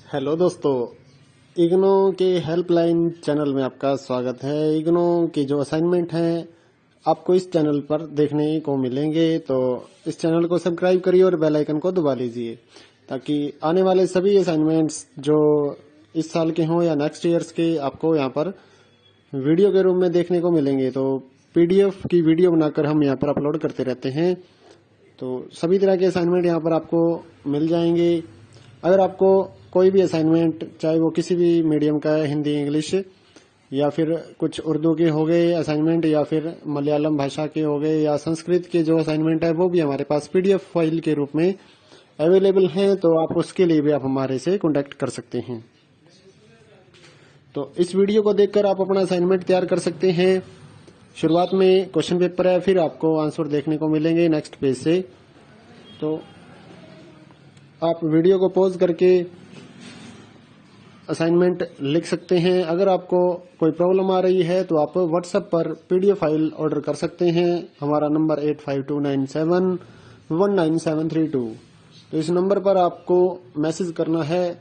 Hello दोस्तों, इग्नो के helpline channel में आपका स्वागत है। इग्नो के जो असाइनमेंट हैं आपको इस चैनल पर देखने को मिलेंगे, तो इस चैनल को सब्सक्राइब करिए और बेल आइकन को दबा लीजिए ताकि आने वाले सभी असाइनमेंट्स जो इस साल के हों या नेक्स्ट ईयर्स के आपको यहाँ पर वीडियो के रूप में देखने को मिलेंगे। तो पीडीएफ की वीडियो बनाकर हम यहाँ पर अपलोड करते रहते हैं, तो सभी तरह के असाइनमेंट यहाँ पर आपको मिल जाएंगे। अगर आपको कोई भी असाइनमेंट, चाहे वो किसी भी मीडियम का है, हिंदी, इंग्लिश या फिर कुछ उर्दू के हो गए असाइनमेंट, या फिर मलयालम भाषा के हो गए, या संस्कृत के जो असाइनमेंट है वो भी हमारे पास पीडीएफ फाइल के रूप में अवेलेबल हैं, तो आप उसके लिए भी आप हमारे से कॉन्टेक्ट कर सकते हैं। तो इस वीडियो को देखकर आप अपना असाइनमेंट तैयार कर सकते हैं। शुरुआत में क्वेश्चन पेपर है, फिर आपको आंसर देखने को मिलेंगे नेक्स्ट पेज से। तो आप वीडियो को पॉज करके असाइनमेंट लिख सकते हैं। अगर आपको कोई प्रॉब्लम आ रही है तो आप व्हाट्सएप पर पीडीएफ फाइल ऑर्डर कर सकते हैं। हमारा नंबर 8529719732। तो इस नंबर पर आपको मैसेज करना है।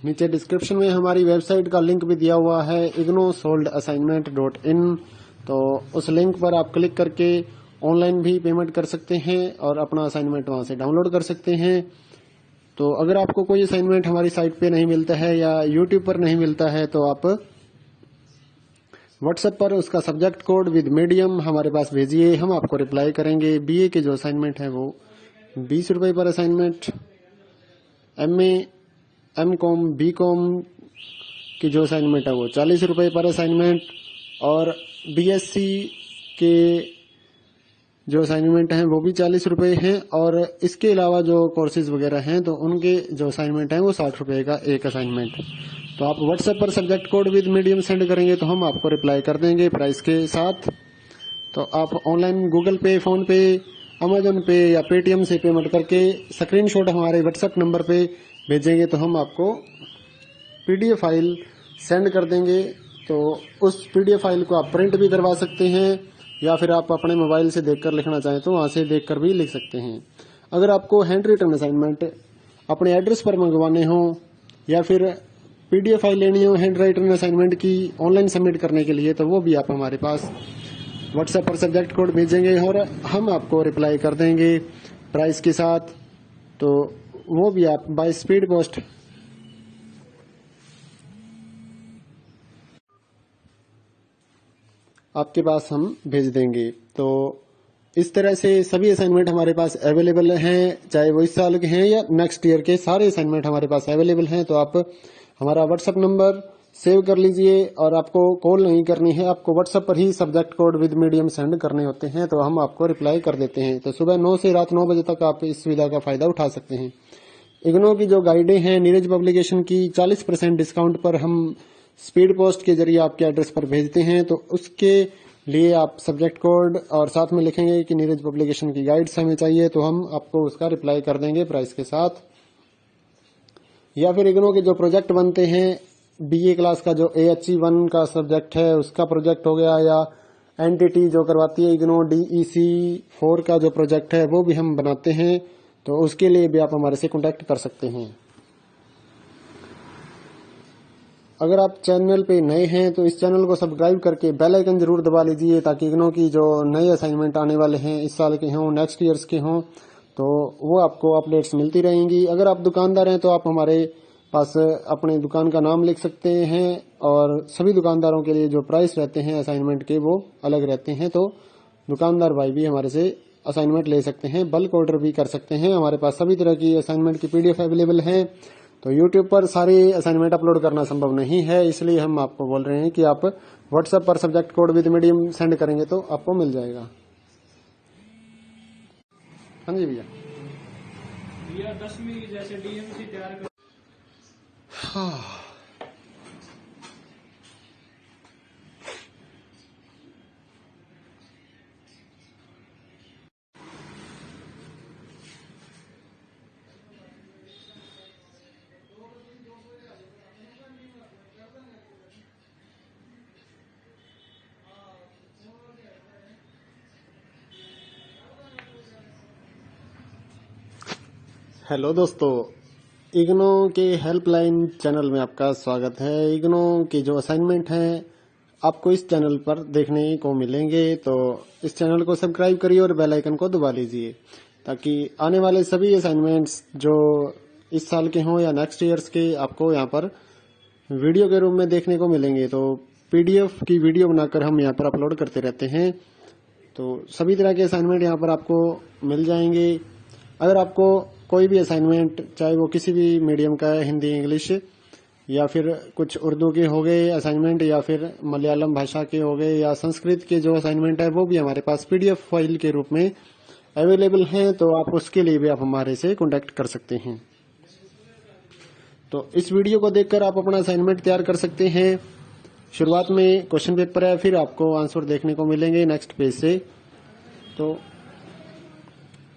नीचे डिस्क्रिप्शन में हमारी वेबसाइट का लिंक भी दिया हुआ है, ignosolvedassignment.in। तो उस लिंक पर आप क्लिक करके ऑनलाइन भी पेमेंट कर सकते हैं और अपना असाइनमेंट वहां से डाउनलोड कर सकते हैं। तो अगर आपको कोई असाइनमेंट हमारी साइट पे नहीं मिलता है या यूट्यूब पर नहीं मिलता है तो आप व्हाट्सएप पर उसका सब्जेक्ट कोड विद मीडियम हमारे पास भेजिए, हम आपको रिप्लाई करेंगे। बीए के जो असाइनमेंट है वो 20 रुपए पर असाइनमेंट, एमए, एमकॉम, बीकॉम की जो असाइनमेंट है वो 40 रुपए पर असाइनमेंट, और बीएससी के जो असाइनमेंट हैं वो भी 40 रुपए हैं, और इसके अलावा जो कोर्सेज वगैरह हैं तो उनके जो असाइनमेंट हैं वो 60 रुपए का एक असाइनमेंट। तो आप व्हाट्सएप पर subject code with medium send करेंगे तो हम आपको रिप्लाई कर देंगे प्राइस के साथ। तो आप ऑनलाइन गूगल पे, फोन पे, अमेजोन पे या पेटीएम से पेमेंट करके स्क्रीनशॉट हमारे व्हाट्सएप नंबर पे भेजेंगे तो हम आपको पीडीएफ फाइल सेंड कर देंगे। तो उस पीडीएफ फाइल को आप प्रिंट भी करवा सकते हैं या फिर आप अपने मोबाइल से देखकर लिखना चाहें तो वहां से देखकर भी लिख सकते हैं। अगर आपको हैंड रिटन असाइनमेंट अपने एड्रेस पर मंगवाने हो या फिर पीडीएफ फाइल लेनी हो हैंड राइटन असाइनमेंट की ऑनलाइन सबमिट करने के लिए, तो वो भी आप हमारे पास व्हाट्सएप पर सब्जेक्ट कोड भेजेंगे और हम आपको रिप्लाई कर देंगे प्राइस के साथ। तो वो भी आप बाय स्पीड पोस्ट आपके पास हम भेज देंगे। तो इस तरह से सभी असाइनमेंट हमारे पास अवेलेबल हैं, चाहे वो इस साल के हैं या नेक्स्ट ईयर के, सारे असाइनमेंट हमारे पास अवेलेबल हैं। तो आप हमारा व्हाट्सएप नंबर सेव कर लीजिए और आपको कॉल नहीं करनी है, आपको व्हाट्सएप पर ही subject code with medium send करने होते हैं, तो हम आपको रिप्लाई कर देते हैं। तो सुबह 9 से रात 9 बजे तक आप इस सुविधा का फायदा उठा सकते हैं। इग्नो की जो गाइडें हैं नीरज पब्लिकेशन की, 40% डिस्काउंट पर हम स्पीड पोस्ट के जरिए आपके एड्रेस पर भेजते हैं। तो उसके लिए आप सब्जेक्ट कोड और साथ में लिखेंगे कि नीरज पब्लिकेशन की गाइड्स हमें चाहिए, तो हम आपको उसका रिप्लाई कर देंगे प्राइस के साथ। या फिर इग्नो के जो प्रोजेक्ट बनते हैं, बीए क्लास का जो AHE1 का सब्जेक्ट है उसका प्रोजेक्ट हो गया, या एनटीटी जो करवाती है इग्नो DEC4 का जो प्रोजेक्ट है वो भी हम बनाते हैं, तो उसके लिए भी आप हमारे से कॉन्टेक्ट कर सकते हैं। अगर आप चैनल पे नए हैं तो इस चैनल को सब्सक्राइब करके बेल आइकन जरूर दबा लीजिए ताकि इग्नो की जो नए असाइनमेंट आने वाले हैं इस साल के हों, नेक्स्ट ईयर्स के हों, तो वो आपको अपडेट्स मिलती रहेंगी। अगर आप दुकानदार हैं तो आप हमारे पास अपने दुकान का नाम लिख सकते हैं, और सभी दुकानदारों के लिए जो प्राइस रहते हैं असाइनमेंट के वो अलग रहते हैं। तो दुकानदार भाई भी हमारे से असाइनमेंट ले सकते हैं, बल्क ऑर्डर भी कर सकते हैं। हमारे पास सभी तरह की असाइनमेंट की पीडीएफ अवेलेबल है। तो यूट्यूब पर सारे असाइनमेंट अपलोड करना संभव नहीं है, इसलिए हम आपको बोल रहे हैं कि आप व्हाट्सएप पर subject code with medium send करेंगे तो आपको मिल जाएगा। हाँ जी भैया। 10वीं जैसे डीएमसी तैयार कर। हाँ, हेलो दोस्तों, इग्नो के हेल्पलाइन चैनल में आपका स्वागत है। इग्नो के जो असाइनमेंट हैं आपको इस चैनल पर देखने को मिलेंगे, तो इस चैनल को सब्सक्राइब करिए और बेल आइकन को दबा लीजिए ताकि आने वाले सभी असाइनमेंट्स जो इस साल के हों या नेक्स्ट ईयर्स के आपको यहाँ पर वीडियो के रूप में देखने को मिलेंगे। तो पीडीएफ की वीडियो बनाकर हम यहाँ पर अपलोड करते रहते हैं, तो सभी तरह के असाइनमेंट यहाँ पर आपको मिल जाएंगे। अगर आपको कोई भी असाइनमेंट, चाहे वो किसी भी मीडियम का है, हिंदी, इंग्लिश या फिर कुछ उर्दू के हो गए असाइनमेंट, या फिर मलयालम भाषा के हो गए, या संस्कृत के जो असाइनमेंट है वो भी हमारे पास पीडीएफ फाइल के रूप में अवेलेबल हैं, तो आप उसके लिए भी आप हमारे से कॉन्टेक्ट कर सकते हैं। तो इस वीडियो को देखकर आप अपना असाइनमेंट तैयार कर सकते हैं। शुरुआत में क्वेश्चन पेपर है, फिर आपको आंसर देखने को मिलेंगे नेक्स्ट पेज से। तो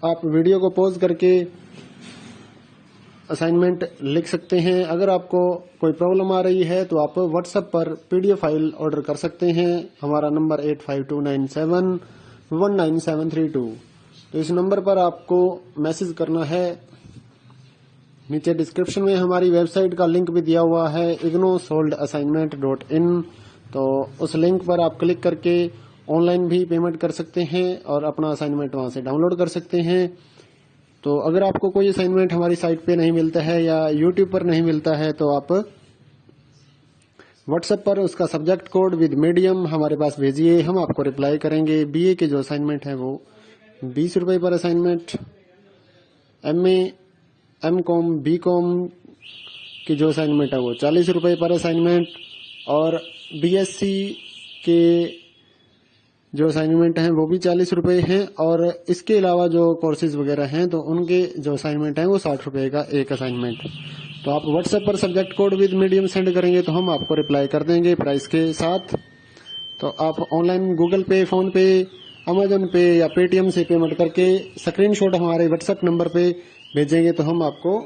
आप वीडियो को पॉज करके असाइनमेंट लिख सकते हैं। अगर आपको कोई प्रॉब्लम आ रही है तो आप व्हाट्सएप पर पीडीएफ फाइल ऑर्डर कर सकते हैं। हमारा नंबर 8529719732। तो इस नंबर पर आपको मैसेज करना है। नीचे डिस्क्रिप्शन में हमारी वेबसाइट का लिंक भी दिया हुआ है, ignosolvedassignment.in। तो उस लिंक पर आप क्लिक करके ऑनलाइन भी पेमेंट कर सकते हैं और अपना असाइनमेंट वहां से डाउनलोड कर सकते हैं। तो अगर आपको कोई असाइनमेंट हमारी साइट पे नहीं मिलता है या यूट्यूब पर नहीं मिलता है तो आप व्हाट्सएप पर उसका सब्जेक्ट कोड विद मीडियम हमारे पास भेजिए, हम आपको रिप्लाई करेंगे। बीए के जो असाइनमेंट है वो 20 रुपए पर असाइनमेंट, एमए, एमकॉम, बीकॉम की जो असाइनमेंट है वो 40 रुपए पर असाइनमेंट, और बीएससी के जो असाइनमेंट हैं वो भी 40 रुपए हैं, और इसके अलावा जो कोर्सेज वगैरह हैं तो उनके जो असाइनमेंट हैं वो 60 रुपए का एक असाइनमेंट। तो आप व्हाट्सएप पर subject code with medium send करेंगे तो हम आपको रिप्लाई कर देंगे प्राइस के साथ। तो आप ऑनलाइन गूगल पे, फोन पे, अमेजन पे या पेटीएम से पेमेंट करके स्क्रीनशॉट हमारे व्हाट्सएप नंबर पे भेजेंगे तो हम आपको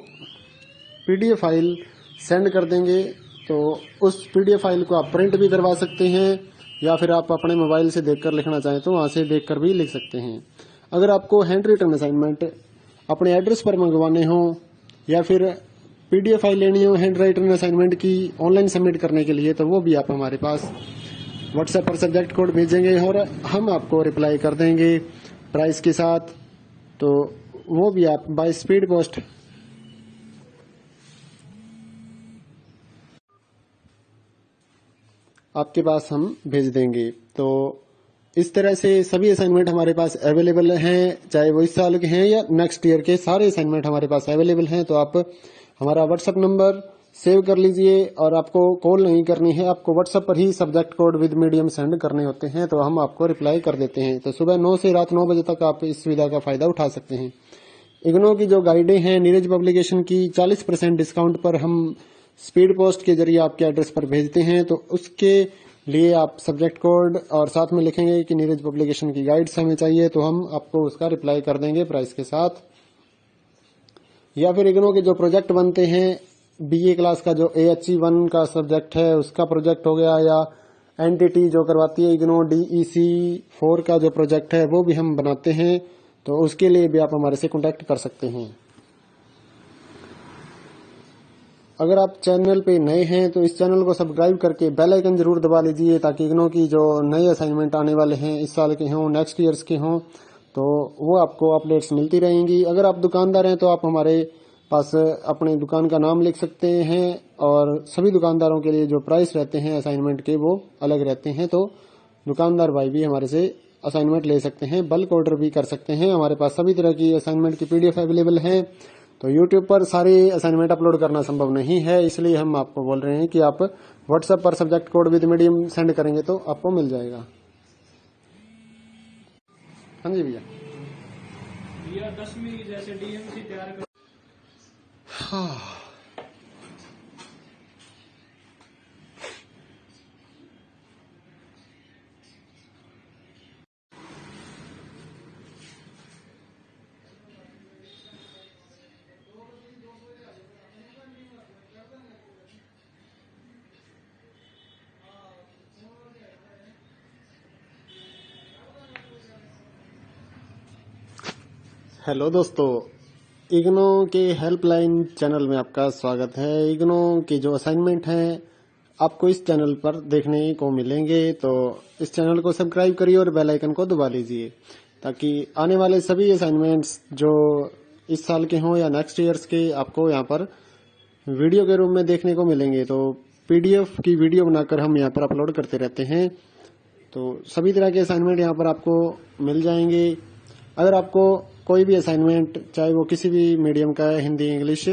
पीडीएफ फाइल सेंड कर देंगे। तो उस पीडीएफ फाइल को आप प्रिंट भी करवा सकते हैं या फिर आप अपने मोबाइल से देखकर लिखना चाहें तो वहां से देखकर भी लिख सकते हैं। अगर आपको हैंड रिटन असाइनमेंट अपने एड्रेस पर मंगवाने हो या फिर पीडीएफ फाइल लेनी हो हैंड राइटन असाइनमेंट की ऑनलाइन सबमिट करने के लिए, तो वो भी आप हमारे पास व्हाट्सएप पर सब्जेक्ट कोड भेजेंगे और हम आपको रिप्लाई कर देंगे प्राइस के साथ। तो वो भी आप बाय स्पीड पोस्ट आपके पास हम भेज देंगे। तो इस तरह से सभी असाइनमेंट हमारे पास अवेलेबल हैं, चाहे वो इस साल के हैं या नेक्स्ट ईयर के, सारे असाइनमेंट हमारे पास अवेलेबल हैं। तो आप हमारा व्हाट्सएप नंबर सेव कर लीजिए और आपको कॉल नहीं करनी है, आपको व्हाट्सएप पर ही subject code with medium send करने होते हैं, तो हम आपको रिप्लाई कर देते हैं। तो सुबह 9 से रात 9 बजे तक आप इस सुविधा का फायदा उठा सकते हैं। इग्नो की जो गाइडें हैं नीरज पब्लिकेशन की, 40% डिस्काउंट पर हम स्पीड पोस्ट के जरिए आपके एड्रेस पर भेजते हैं। तो उसके लिए आप सब्जेक्ट कोड और साथ में लिखेंगे कि नीरज पब्लिकेशन की गाइड्स हमें चाहिए, तो हम आपको उसका रिप्लाई कर देंगे प्राइस के साथ। या फिर इग्नो के जो प्रोजेक्ट बनते हैं, बीए क्लास का जो AHE1 का सब्जेक्ट है उसका प्रोजेक्ट हो गया, या एनटीटी जो करवाती है इग्नो DEC 4 का जो प्रोजेक्ट है वो भी हम बनाते हैं, तो उसके लिए भी आप हमारे से कॉन्टेक्ट कर सकते हैं। अगर आप चैनल पे नए हैं तो इस चैनल को सब्सक्राइब करके बेल आइकन जरूर दबा लीजिए ताकि इग्नो की जो नए असाइनमेंट आने वाले हैं, इस साल के हों, नेक्स्ट ईयर्स के हों, तो वो आपको अपडेट्स मिलती रहेंगी। अगर आप दुकानदार हैं तो आप हमारे पास अपने दुकान का नाम लिख सकते हैं, और सभी दुकानदारों के लिए जो प्राइस रहते हैं असाइनमेंट के वो अलग रहते हैं। तो दुकानदार भाई भी हमारे से असाइनमेंट ले सकते हैं, बल्क ऑर्डर भी कर सकते हैं। हमारे पास सभी तरह की असाइनमेंट की पीडीएफ अवेलेबल है। तो यूट्यूब पर सारे असाइनमेंट अपलोड करना संभव नहीं है, इसलिए हम आपको बोल रहे हैं कि आप व्हाट्सएप पर subject code with medium send करेंगे तो आपको मिल जाएगा। हाँ जी भैया। भैया 10वीं जैसे डीएमसी तैयार कर। हाँ, हेलो दोस्तों, इग्नो के हेल्पलाइन चैनल में आपका स्वागत है। इग्नो के जो असाइनमेंट हैं आपको इस चैनल पर देखने को मिलेंगे, तो इस चैनल को सब्सक्राइब करिए और बेल आइकन को दबा लीजिए ताकि आने वाले सभी असाइनमेंट्स जो इस साल के हों या नेक्स्ट ईयर्स के आपको यहाँ पर वीडियो के रूप में देखने को मिलेंगे। तो पीडीएफ की वीडियो बनाकर हम यहाँ पर अपलोड करते रहते हैं, तो सभी तरह के असाइनमेंट यहाँ पर आपको मिल जाएंगे। अगर आपको कोई भी असाइनमेंट, चाहे वो किसी भी मीडियम का है, हिंदी, इंग्लिश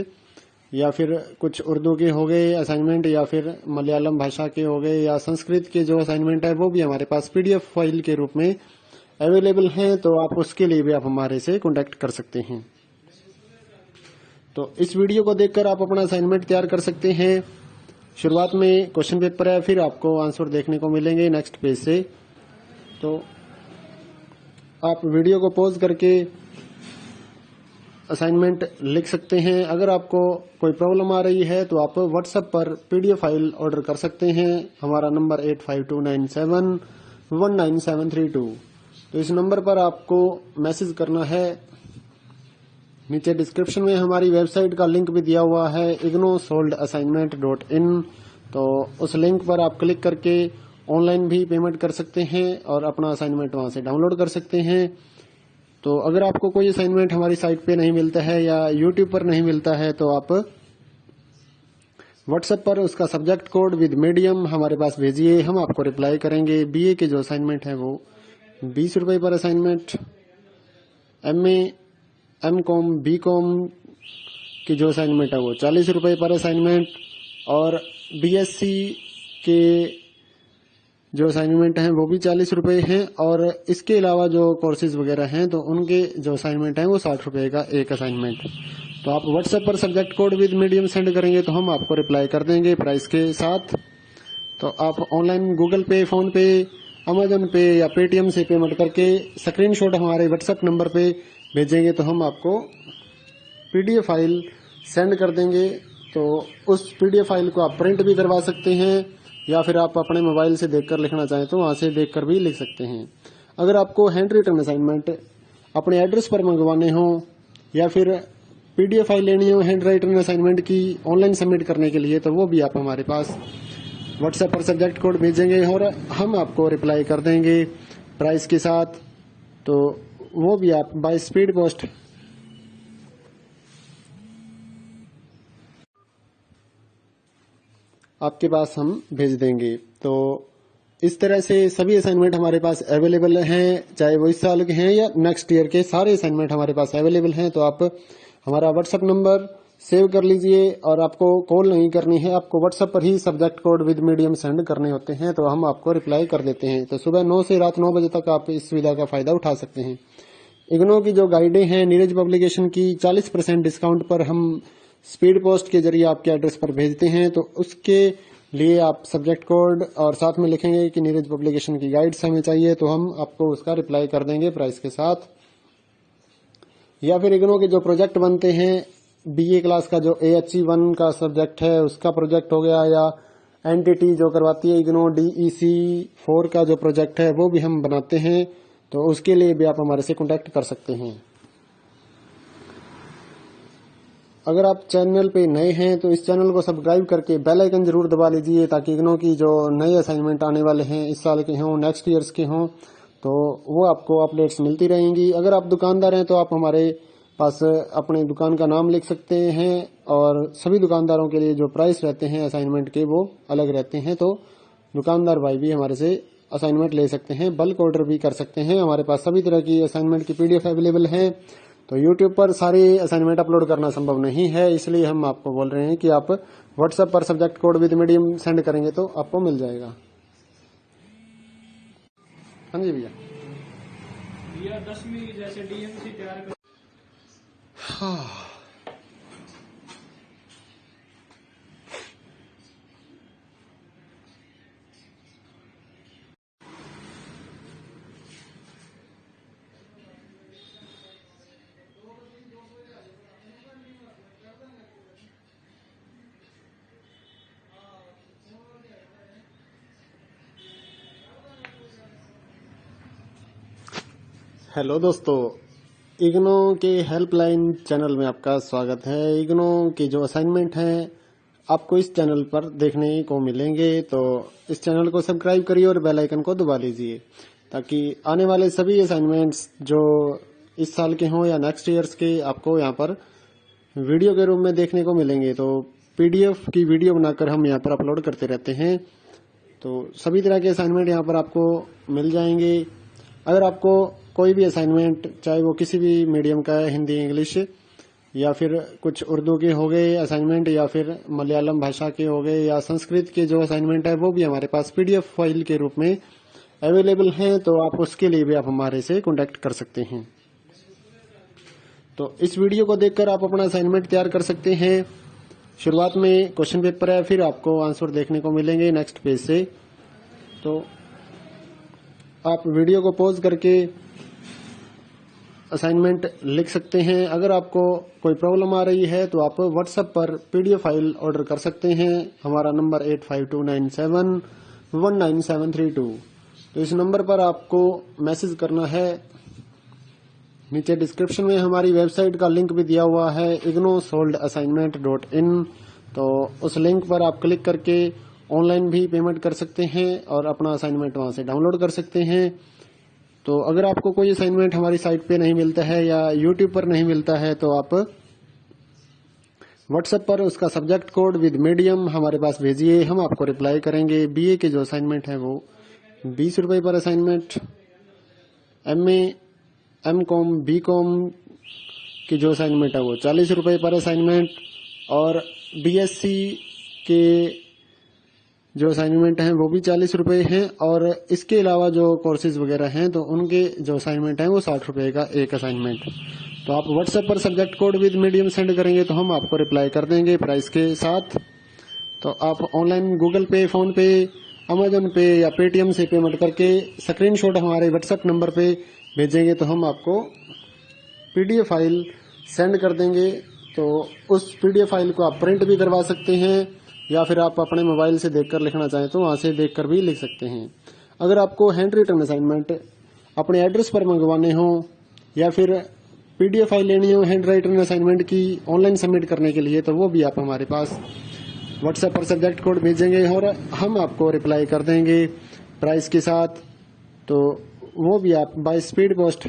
या फिर कुछ उर्दू के हो गए असाइनमेंट या फिर मलयालम भाषा के हो गए या संस्कृत के जो असाइनमेंट है वो भी हमारे पास पीडीएफ फाइल के रूप में अवेलेबल हैं, तो आप उसके लिए भी आप हमारे से कॉन्टेक्ट कर सकते हैं। तो इस वीडियो को देखकर आप अपना असाइनमेंट तैयार कर सकते हैं। शुरुआत में क्वेश्चन पेपर है, फिर आपको आंसर देखने को मिलेंगे नेक्स्ट पेज से। तो आप वीडियो को पॉज करके असाइनमेंट लिख सकते हैं। अगर आपको कोई प्रॉब्लम आ रही है तो आप व्हाट्सएप पर पीडीएफ फाइल ऑर्डर कर सकते हैं। हमारा नंबर 8529719732। तो इस नंबर पर आपको मैसेज करना है। नीचे डिस्क्रिप्शन में हमारी वेबसाइट का लिंक भी दिया हुआ है, ignosolvedassignment.in। तो उस लिंक पर आप क्लिक करके ऑनलाइन भी पेमेंट कर सकते हैं और अपना असाइनमेंट वहां से डाउनलोड कर सकते हैं। तो अगर आपको कोई असाइनमेंट हमारी साइट पे नहीं मिलता है या यूट्यूब पर नहीं मिलता है तो आप व्हाट्सएप पर उसका सब्जेक्ट कोड विद मीडियम हमारे पास भेजिए, हम आपको रिप्लाई करेंगे। बीए के जो असाइनमेंट है वो 20 रुपए पर असाइनमेंट, एमए, एमकॉम, बीकॉम की जो असाइनमेंट है वो 40 रुपए पर असाइनमेंट, और बीएससी के जो असाइनमेंट हैं वो भी 40 रुपए हैं, और इसके अलावा जो कोर्सेज वगैरह हैं तो उनके जो असाइनमेंट हैं वो 60 रुपए का एक असाइनमेंट। तो आप व्हाट्सएप पर subject code with medium send करेंगे तो हम आपको रिप्लाई कर देंगे प्राइस के साथ। तो आप ऑनलाइन गूगल पे, फोन पे, अमेजन पे या पेटीएम से पेमेंट करके स्क्रीनशॉट हमारे व्हाट्सएप नंबर पे भेजेंगे तो हम आपको पीडीएफ फाइल सेंड कर देंगे। तो उस पीडीएफ फाइल को आप प्रिंट भी करवा सकते हैं या फिर आप अपने मोबाइल से देखकर लिखना चाहें तो वहां से देखकर भी लिख सकते हैं। अगर आपको हैंड रिटन असाइनमेंट अपने एड्रेस पर मंगवाने हो या फिर पीडीएफ फाइल लेनी हो हैंड राइटन असाइनमेंट की ऑनलाइन सबमिट करने के लिए, तो वो भी आप हमारे पास व्हाट्सएप पर सब्जेक्ट कोड भेजेंगे और हम आपको रिप्लाई कर देंगे प्राइस के साथ। तो वो भी आप बाय स्पीड पोस्ट आपके पास हम भेज देंगे। तो इस तरह से सभी असाइनमेंट हमारे पास अवेलेबल हैं, चाहे वो इस साल के हैं या नेक्स्ट ईयर के, सारे असाइनमेंट हमारे पास अवेलेबल हैं। तो आप हमारा व्हाट्सएप नंबर सेव कर लीजिए और आपको कॉल नहीं करनी है, आपको व्हाट्सएप पर ही subject code with medium send करने होते हैं, तो हम आपको रिप्लाई कर देते हैं। तो सुबह 9 से रात 9 बजे तक आप इस सुविधा का फायदा उठा सकते हैं। इग्नो की जो गाइडें हैं नीरज पब्लिकेशन की, 40% डिस्काउंट पर हम स्पीड पोस्ट के जरिए आपके एड्रेस पर भेजते हैं। तो उसके लिए आप सब्जेक्ट कोड और साथ में लिखेंगे कि नीरज पब्लिकेशन की गाइड्स हमें चाहिए, तो हम आपको उसका रिप्लाई कर देंगे प्राइस के साथ। या फिर इग्नो के जो प्रोजेक्ट बनते हैं, बीए क्लास का जो AHE1 का सब्जेक्ट है उसका प्रोजेक्ट हो गया, या एनटीटी जो करवाती है इग्नो DEC 4 का जो प्रोजेक्ट है वो भी हम बनाते हैं, तो उसके लिए भी आप हमारे से कॉन्टेक्ट कर सकते हैं। अगर आप चैनल पे नए हैं तो इस चैनल को सब्सक्राइब करके बेल आइकन जरूर दबा लीजिए ताकि इग्नो की जो नए असाइनमेंट आने वाले हैं इस साल के हों, नेक्स्ट ईयर्स के हों, तो वो आपको अपडेट्स मिलती रहेंगी। अगर आप दुकानदार हैं तो आप हमारे पास अपने दुकान का नाम लिख सकते हैं, और सभी दुकानदारों के लिए जो प्राइस रहते हैं असाइनमेंट के वो अलग रहते हैं। तो दुकानदार भाई भी हमारे से असाइनमेंट ले सकते हैं, बल्क ऑर्डर भी कर सकते हैं। हमारे पास सभी तरह की असाइनमेंट की पीडीएफ अवेलेबल है। तो यूट्यूब पर सारे असाइनमेंट अपलोड करना संभव नहीं है, इसलिए हम आपको बोल रहे हैं कि आप व्हाट्सएप पर subject code with medium send करेंगे तो आपको मिल जाएगा। हाँ जी भैया। भैया 10वीं जैसे डीएमसी तैयार कर। हाँ, हेलो दोस्तों, इग्नो के हेल्पलाइन चैनल में आपका स्वागत है। इग्नो के जो असाइनमेंट हैं आपको इस चैनल पर देखने को मिलेंगे, तो इस चैनल को सब्सक्राइब करिए और बेल आइकन को दबा लीजिए ताकि आने वाले सभी असाइनमेंट्स जो इस साल के हों या नेक्स्ट ईयर्स के आपको यहाँ पर वीडियो के रूप में देखने को मिलेंगे। तो पीडीएफ की वीडियो बनाकर हम यहाँ पर अपलोड करते रहते हैं, तो सभी तरह के असाइनमेंट यहाँ पर आपको मिल जाएंगे। अगर आपको कोई भी असाइनमेंट, चाहे वो किसी भी मीडियम का है, हिंदी, इंग्लिश या फिर कुछ उर्दू के हो गए असाइनमेंट, या फिर मलयालम भाषा के हो गए, या संस्कृत के जो असाइनमेंट है वो भी हमारे पास पीडीएफ फाइल के रूप में अवेलेबल हैं, तो आप उसके लिए भी आप हमारे से कॉन्टेक्ट कर सकते हैं। तो इस वीडियो को देखकर आप अपना असाइनमेंट तैयार कर सकते हैं। शुरुआत में क्वेश्चन पेपर है, फिर आपको आंसर देखने को मिलेंगे नेक्स्ट पेज से। तो आप वीडियो को पॉज करके असाइनमेंट लिख सकते हैं। अगर आपको कोई प्रॉब्लम आ रही है तो आप व्हाट्सएप पर पीडीएफ फाइल ऑर्डर कर सकते हैं। हमारा नंबर 8529719732। तो इस नंबर पर आपको मैसेज करना है। नीचे डिस्क्रिप्शन में हमारी वेबसाइट का लिंक भी दिया हुआ है, ignosolvedassignment.in। तो उस लिंक पर आप क्लिक करके ऑनलाइन भी पेमेंट कर सकते हैं और अपना असाइनमेंट वहां से डाउनलोड कर सकते हैं। तो अगर आपको कोई असाइनमेंट हमारी साइट पे नहीं मिलता है या यूट्यूब पर नहीं मिलता है तो आप व्हाट्सएप पर उसका सब्जेक्ट कोड विद मीडियम हमारे पास भेजिए, हम आपको रिप्लाई करेंगे। बीए के जो असाइनमेंट है वो 20 रुपए पर असाइनमेंट, एमए, एमकॉम, बीकॉम की जो असाइनमेंट है वो 40 रुपए पर असाइनमेंट, और बीएससी के जो असाइनमेंट हैं वो भी 40 रुपए हैं, और इसके अलावा जो कोर्सेज वगैरह हैं तो उनके जो असाइनमेंट हैं वो 60 रुपए का एक असाइनमेंट। तो आप व्हाट्सएप पर subject code with medium send करेंगे तो हम आपको रिप्लाई कर देंगे प्राइस के साथ। तो आप ऑनलाइन गूगल पे, फोन पे, अमेजन पे या पेटीएम से पेमेंट करके स्क्रीनशॉट हमारे व्हाट्सएप नंबर पे भेजेंगे तो हम आपको पीडीएफ फाइल सेंड कर देंगे। तो उस पीडीएफ फाइल को आप प्रिंट भी करवा सकते हैं या फिर आप अपने मोबाइल से देखकर लिखना चाहें तो वहां से देखकर भी लिख सकते हैं। अगर आपको हैंड रिटन असाइनमेंट अपने एड्रेस पर मंगवाने हो या फिर पीडीएफ फाइल लेनी हो हैंड राइटन असाइनमेंट की ऑनलाइन सबमिट करने के लिए, तो वो भी आप हमारे पास व्हाट्सएप पर सब्जेक्ट कोड भेजेंगे और हम आपको रिप्लाई कर देंगे प्राइस के साथ। तो वो भी आप बाय स्पीड पोस्ट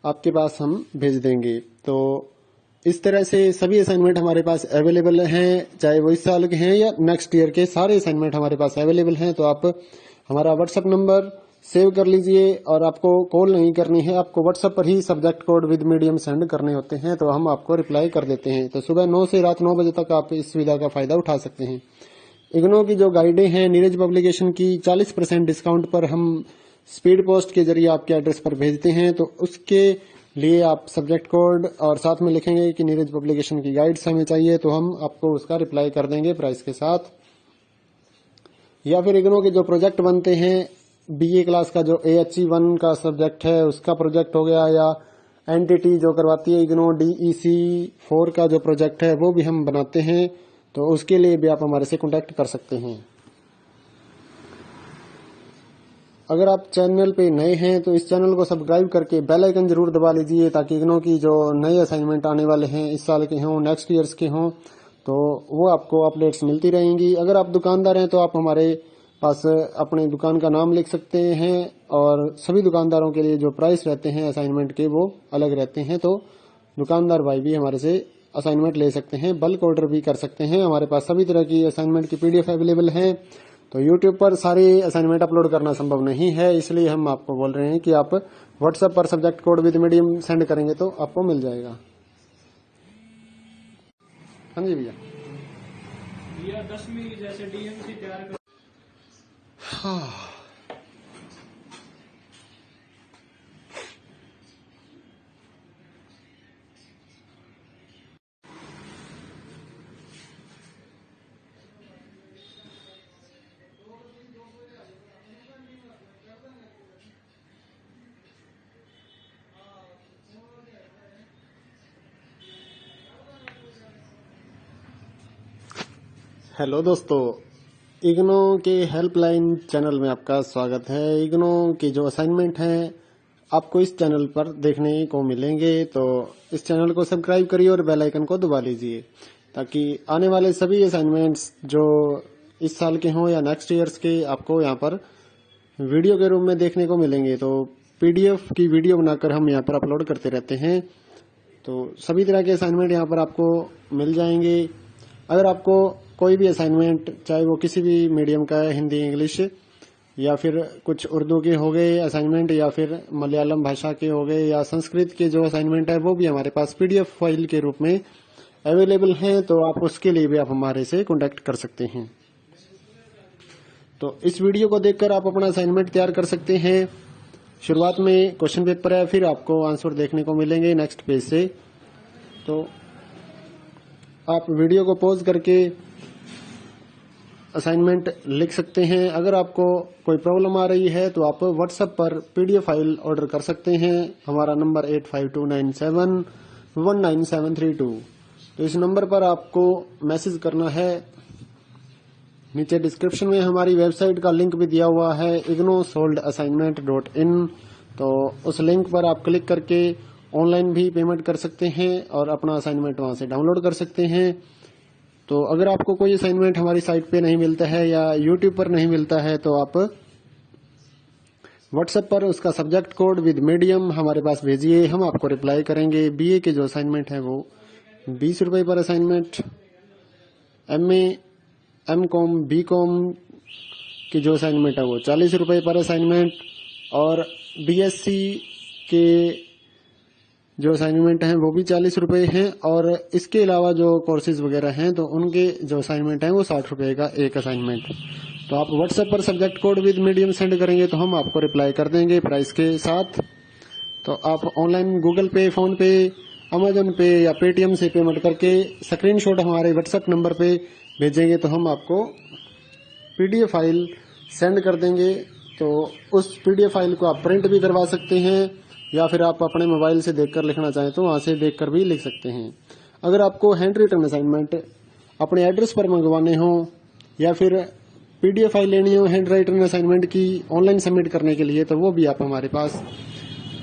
आपके पास हम भेज देंगे। तो इस तरह से सभी असाइनमेंट हमारे पास अवेलेबल हैं, चाहे वो इस साल के हैं या नेक्स्ट ईयर के, सारे असाइनमेंट हमारे पास अवेलेबल हैं। तो आप हमारा व्हाट्सएप नंबर सेव कर लीजिए और आपको कॉल नहीं करनी है, आपको व्हाट्सएप पर ही subject code with medium send करने होते हैं, तो हम आपको रिप्लाई कर देते हैं। तो सुबह 9 से रात 9 बजे तक आप इस सुविधा का फायदा उठा सकते हैं। इग्नो की जो गाइडें हैं नीरज पब्लिकेशन की, 40% डिस्काउंट पर हम स्पीड पोस्ट के जरिए आपके एड्रेस पर भेजते हैं। तो उसके लिए आप सब्जेक्ट कोड और साथ में लिखेंगे कि नीरज पब्लिकेशन की गाइड्स हमें चाहिए, तो हम आपको उसका रिप्लाई कर देंगे प्राइस के साथ। या फिर इग्नो के जो प्रोजेक्ट बनते हैं, बीए क्लास का जो AHE1 का सब्जेक्ट है उसका प्रोजेक्ट हो गया, या एनटीटी जो करवाती है इग्नो DEC 4 का जो प्रोजेक्ट है वो भी हम बनाते हैं, तो उसके लिए भी आप हमारे से कॉन्टेक्ट कर सकते हैं। अगर आप चैनल पे नए हैं तो इस चैनल को सब्सक्राइब करके बेल आइकन जरूर दबा लीजिए ताकि इग्नो की जो नए असाइनमेंट आने वाले हैं, इस साल के हों, नेक्स्ट ईयर्स के हों, तो वो आपको अपडेट्स मिलती रहेंगी। अगर आप दुकानदार हैं तो आप हमारे पास अपनी दुकान का नाम लिख सकते हैं, और सभी दुकानदारों के लिए जो प्राइस रहते हैं असाइनमेंट के वो अलग रहते हैं। तो दुकानदार भाई भी हमारे से असाइनमेंट ले सकते हैं, बल्क ऑर्डर भी कर सकते हैं। हमारे पास सभी तरह की असाइनमेंट की पीडीएफ अवेलेबल है। तो यूट्यूब पर सारे असाइनमेंट अपलोड करना संभव नहीं है, इसलिए हम आपको बोल रहे हैं कि आप व्हाट्सएप पर subject code with medium send करेंगे तो आपको मिल जाएगा। हाँ जी भैया। भैया 10वीं जैसे डीएमसी तैयार कर। हाँ, हेलो दोस्तों, इग्नो के हेल्पलाइन चैनल में आपका स्वागत है। इग्नो के जो असाइनमेंट हैं आपको इस चैनल पर देखने को मिलेंगे, तो इस चैनल को सब्सक्राइब करिए और बेल आइकन को दबा लीजिए ताकि आने वाले सभी असाइनमेंट्स जो इस साल के हों या नेक्स्ट ईयर्स के आपको यहाँ पर वीडियो के रूप में देखने को मिलेंगे। तो पीडीएफ की वीडियो बनाकर हम यहाँ पर अपलोड करते रहते हैं, तो सभी तरह के असाइनमेंट यहाँ पर आपको मिल जाएंगे। अगर आपको कोई भी असाइनमेंट, चाहे वो किसी भी मीडियम का है, हिंदी, इंग्लिश या फिर कुछ उर्दू के हो गए असाइनमेंट, या फिर मलयालम भाषा के हो गए, या संस्कृत के जो असाइनमेंट है वो भी हमारे पास पीडीएफ फाइल के रूप में अवेलेबल हैं, तो आप उसके लिए भी आप हमारे से कॉन्टेक्ट कर सकते हैं। तो इस वीडियो को देखकर आप अपना असाइनमेंट तैयार कर सकते हैं। शुरुआत में क्वेश्चन पेपर है, फिर आपको आंसर देखने को मिलेंगे नेक्स्ट पेज से। तो आप वीडियो को पॉज करके असाइनमेंट लिख सकते हैं। अगर आपको कोई प्रॉब्लम आ रही है तो आप व्हाट्सएप पर पीडीएफ फाइल ऑर्डर कर सकते हैं। हमारा नंबर 8529719732। तो इस नंबर पर आपको मैसेज करना है। नीचे डिस्क्रिप्शन में हमारी वेबसाइट का लिंक भी दिया हुआ है, ignosolvedassignment.in। तो उस लिंक पर आप क्लिक करके ऑनलाइन भी पेमेंट कर सकते हैं और अपना असाइनमेंट वहां से डाउनलोड कर सकते हैं। तो अगर आपको कोई असाइनमेंट हमारी साइट पे नहीं मिलता है या यूट्यूब पर नहीं मिलता है तो आप व्हाट्सएप पर उसका सब्जेक्ट कोड विद मीडियम हमारे पास भेजिए, हम आपको रिप्लाई करेंगे। बीए के जो असाइनमेंट है वो 20 रुपए पर असाइनमेंट, एमए, एमकॉम, बीकॉम की जो असाइनमेंट है वो 40 रुपए पर असाइनमेंट, और बीएससी के जो असाइनमेंट हैं वो भी 40 रुपए हैं। और इसके अलावा जो कोर्सेज वगैरह हैं तो उनके जो असाइनमेंट हैं वो 60 रुपए का एक असाइनमेंट। तो आप व्हाट्सएप पर subject code with medium send करेंगे तो हम आपको रिप्लाई कर देंगे प्राइस के साथ। तो आप ऑनलाइन गूगल पे, फोन पे, अमेजन पे या पेटीएम से पेमेंट करके स्क्रीनशॉट हमारे व्हाट्सएप नंबर पे भेजेंगे तो हम आपको पीडीएफ फाइल सेंड कर देंगे। तो उस पीडीएफ फाइल को आप प्रिंट भी करवा सकते हैं या फिर आप अपने मोबाइल से देखकर लिखना चाहें तो वहां से देखकर भी लिख सकते हैं। अगर आपको हैंड रिटन असाइनमेंट अपने एड्रेस पर मंगवाने हो या फिर पीडीएफ फाइल लेनी हो हैंड राइटन असाइनमेंट की ऑनलाइन सबमिट करने के लिए, तो वो भी आप हमारे पास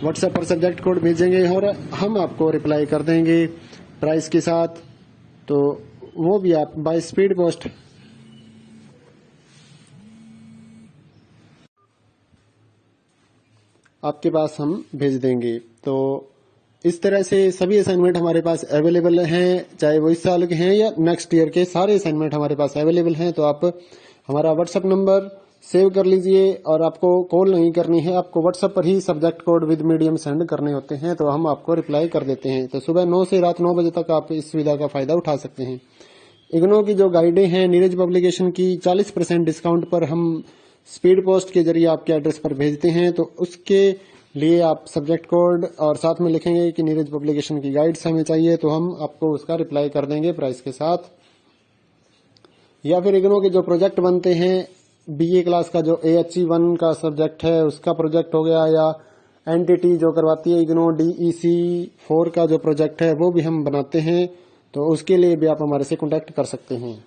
व्हाट्सएप पर सब्जेक्ट कोड भेजेंगे और हम आपको रिप्लाई कर देंगे प्राइस के साथ। तो वो भी आप बाय स्पीड पोस्ट आपके पास हम भेज देंगे। तो इस तरह से सभी असाइनमेंट हमारे पास अवेलेबल हैं, चाहे वो इस साल के हैं या नेक्स्ट ईयर के, सारे असाइनमेंट हमारे पास अवेलेबल हैं। तो आप हमारा व्हाट्सएप नंबर सेव कर लीजिए और आपको कॉल नहीं करनी है, आपको व्हाट्सएप पर ही subject code with medium send करने होते हैं, तो हम आपको रिप्लाई कर देते हैं। तो सुबह 9 से रात 9 बजे तक आप इस सुविधा का फायदा उठा सकते हैं। इग्नो की जो गाइडें हैं नीरज पब्लिकेशन की 40% डिस्काउंट पर हम स्पीड पोस्ट के जरिए आपके एड्रेस पर भेजते हैं। तो उसके लिए आप सब्जेक्ट कोड और साथ में लिखेंगे कि नीरज पब्लिकेशन की गाइड्स हमें चाहिए, तो हम आपको उसका रिप्लाई कर देंगे प्राइस के साथ। या फिर इग्नो के जो प्रोजेक्ट बनते हैं, बीए क्लास का जो AHE1 का सब्जेक्ट है उसका प्रोजेक्ट हो गया, या एनटीटी जो करवाती है इग्नो DEC4 का जो प्रोजेक्ट है वो भी हम बनाते हैं, तो उसके लिए भी आप हमारे से कॉन्टेक्ट कर सकते हैं।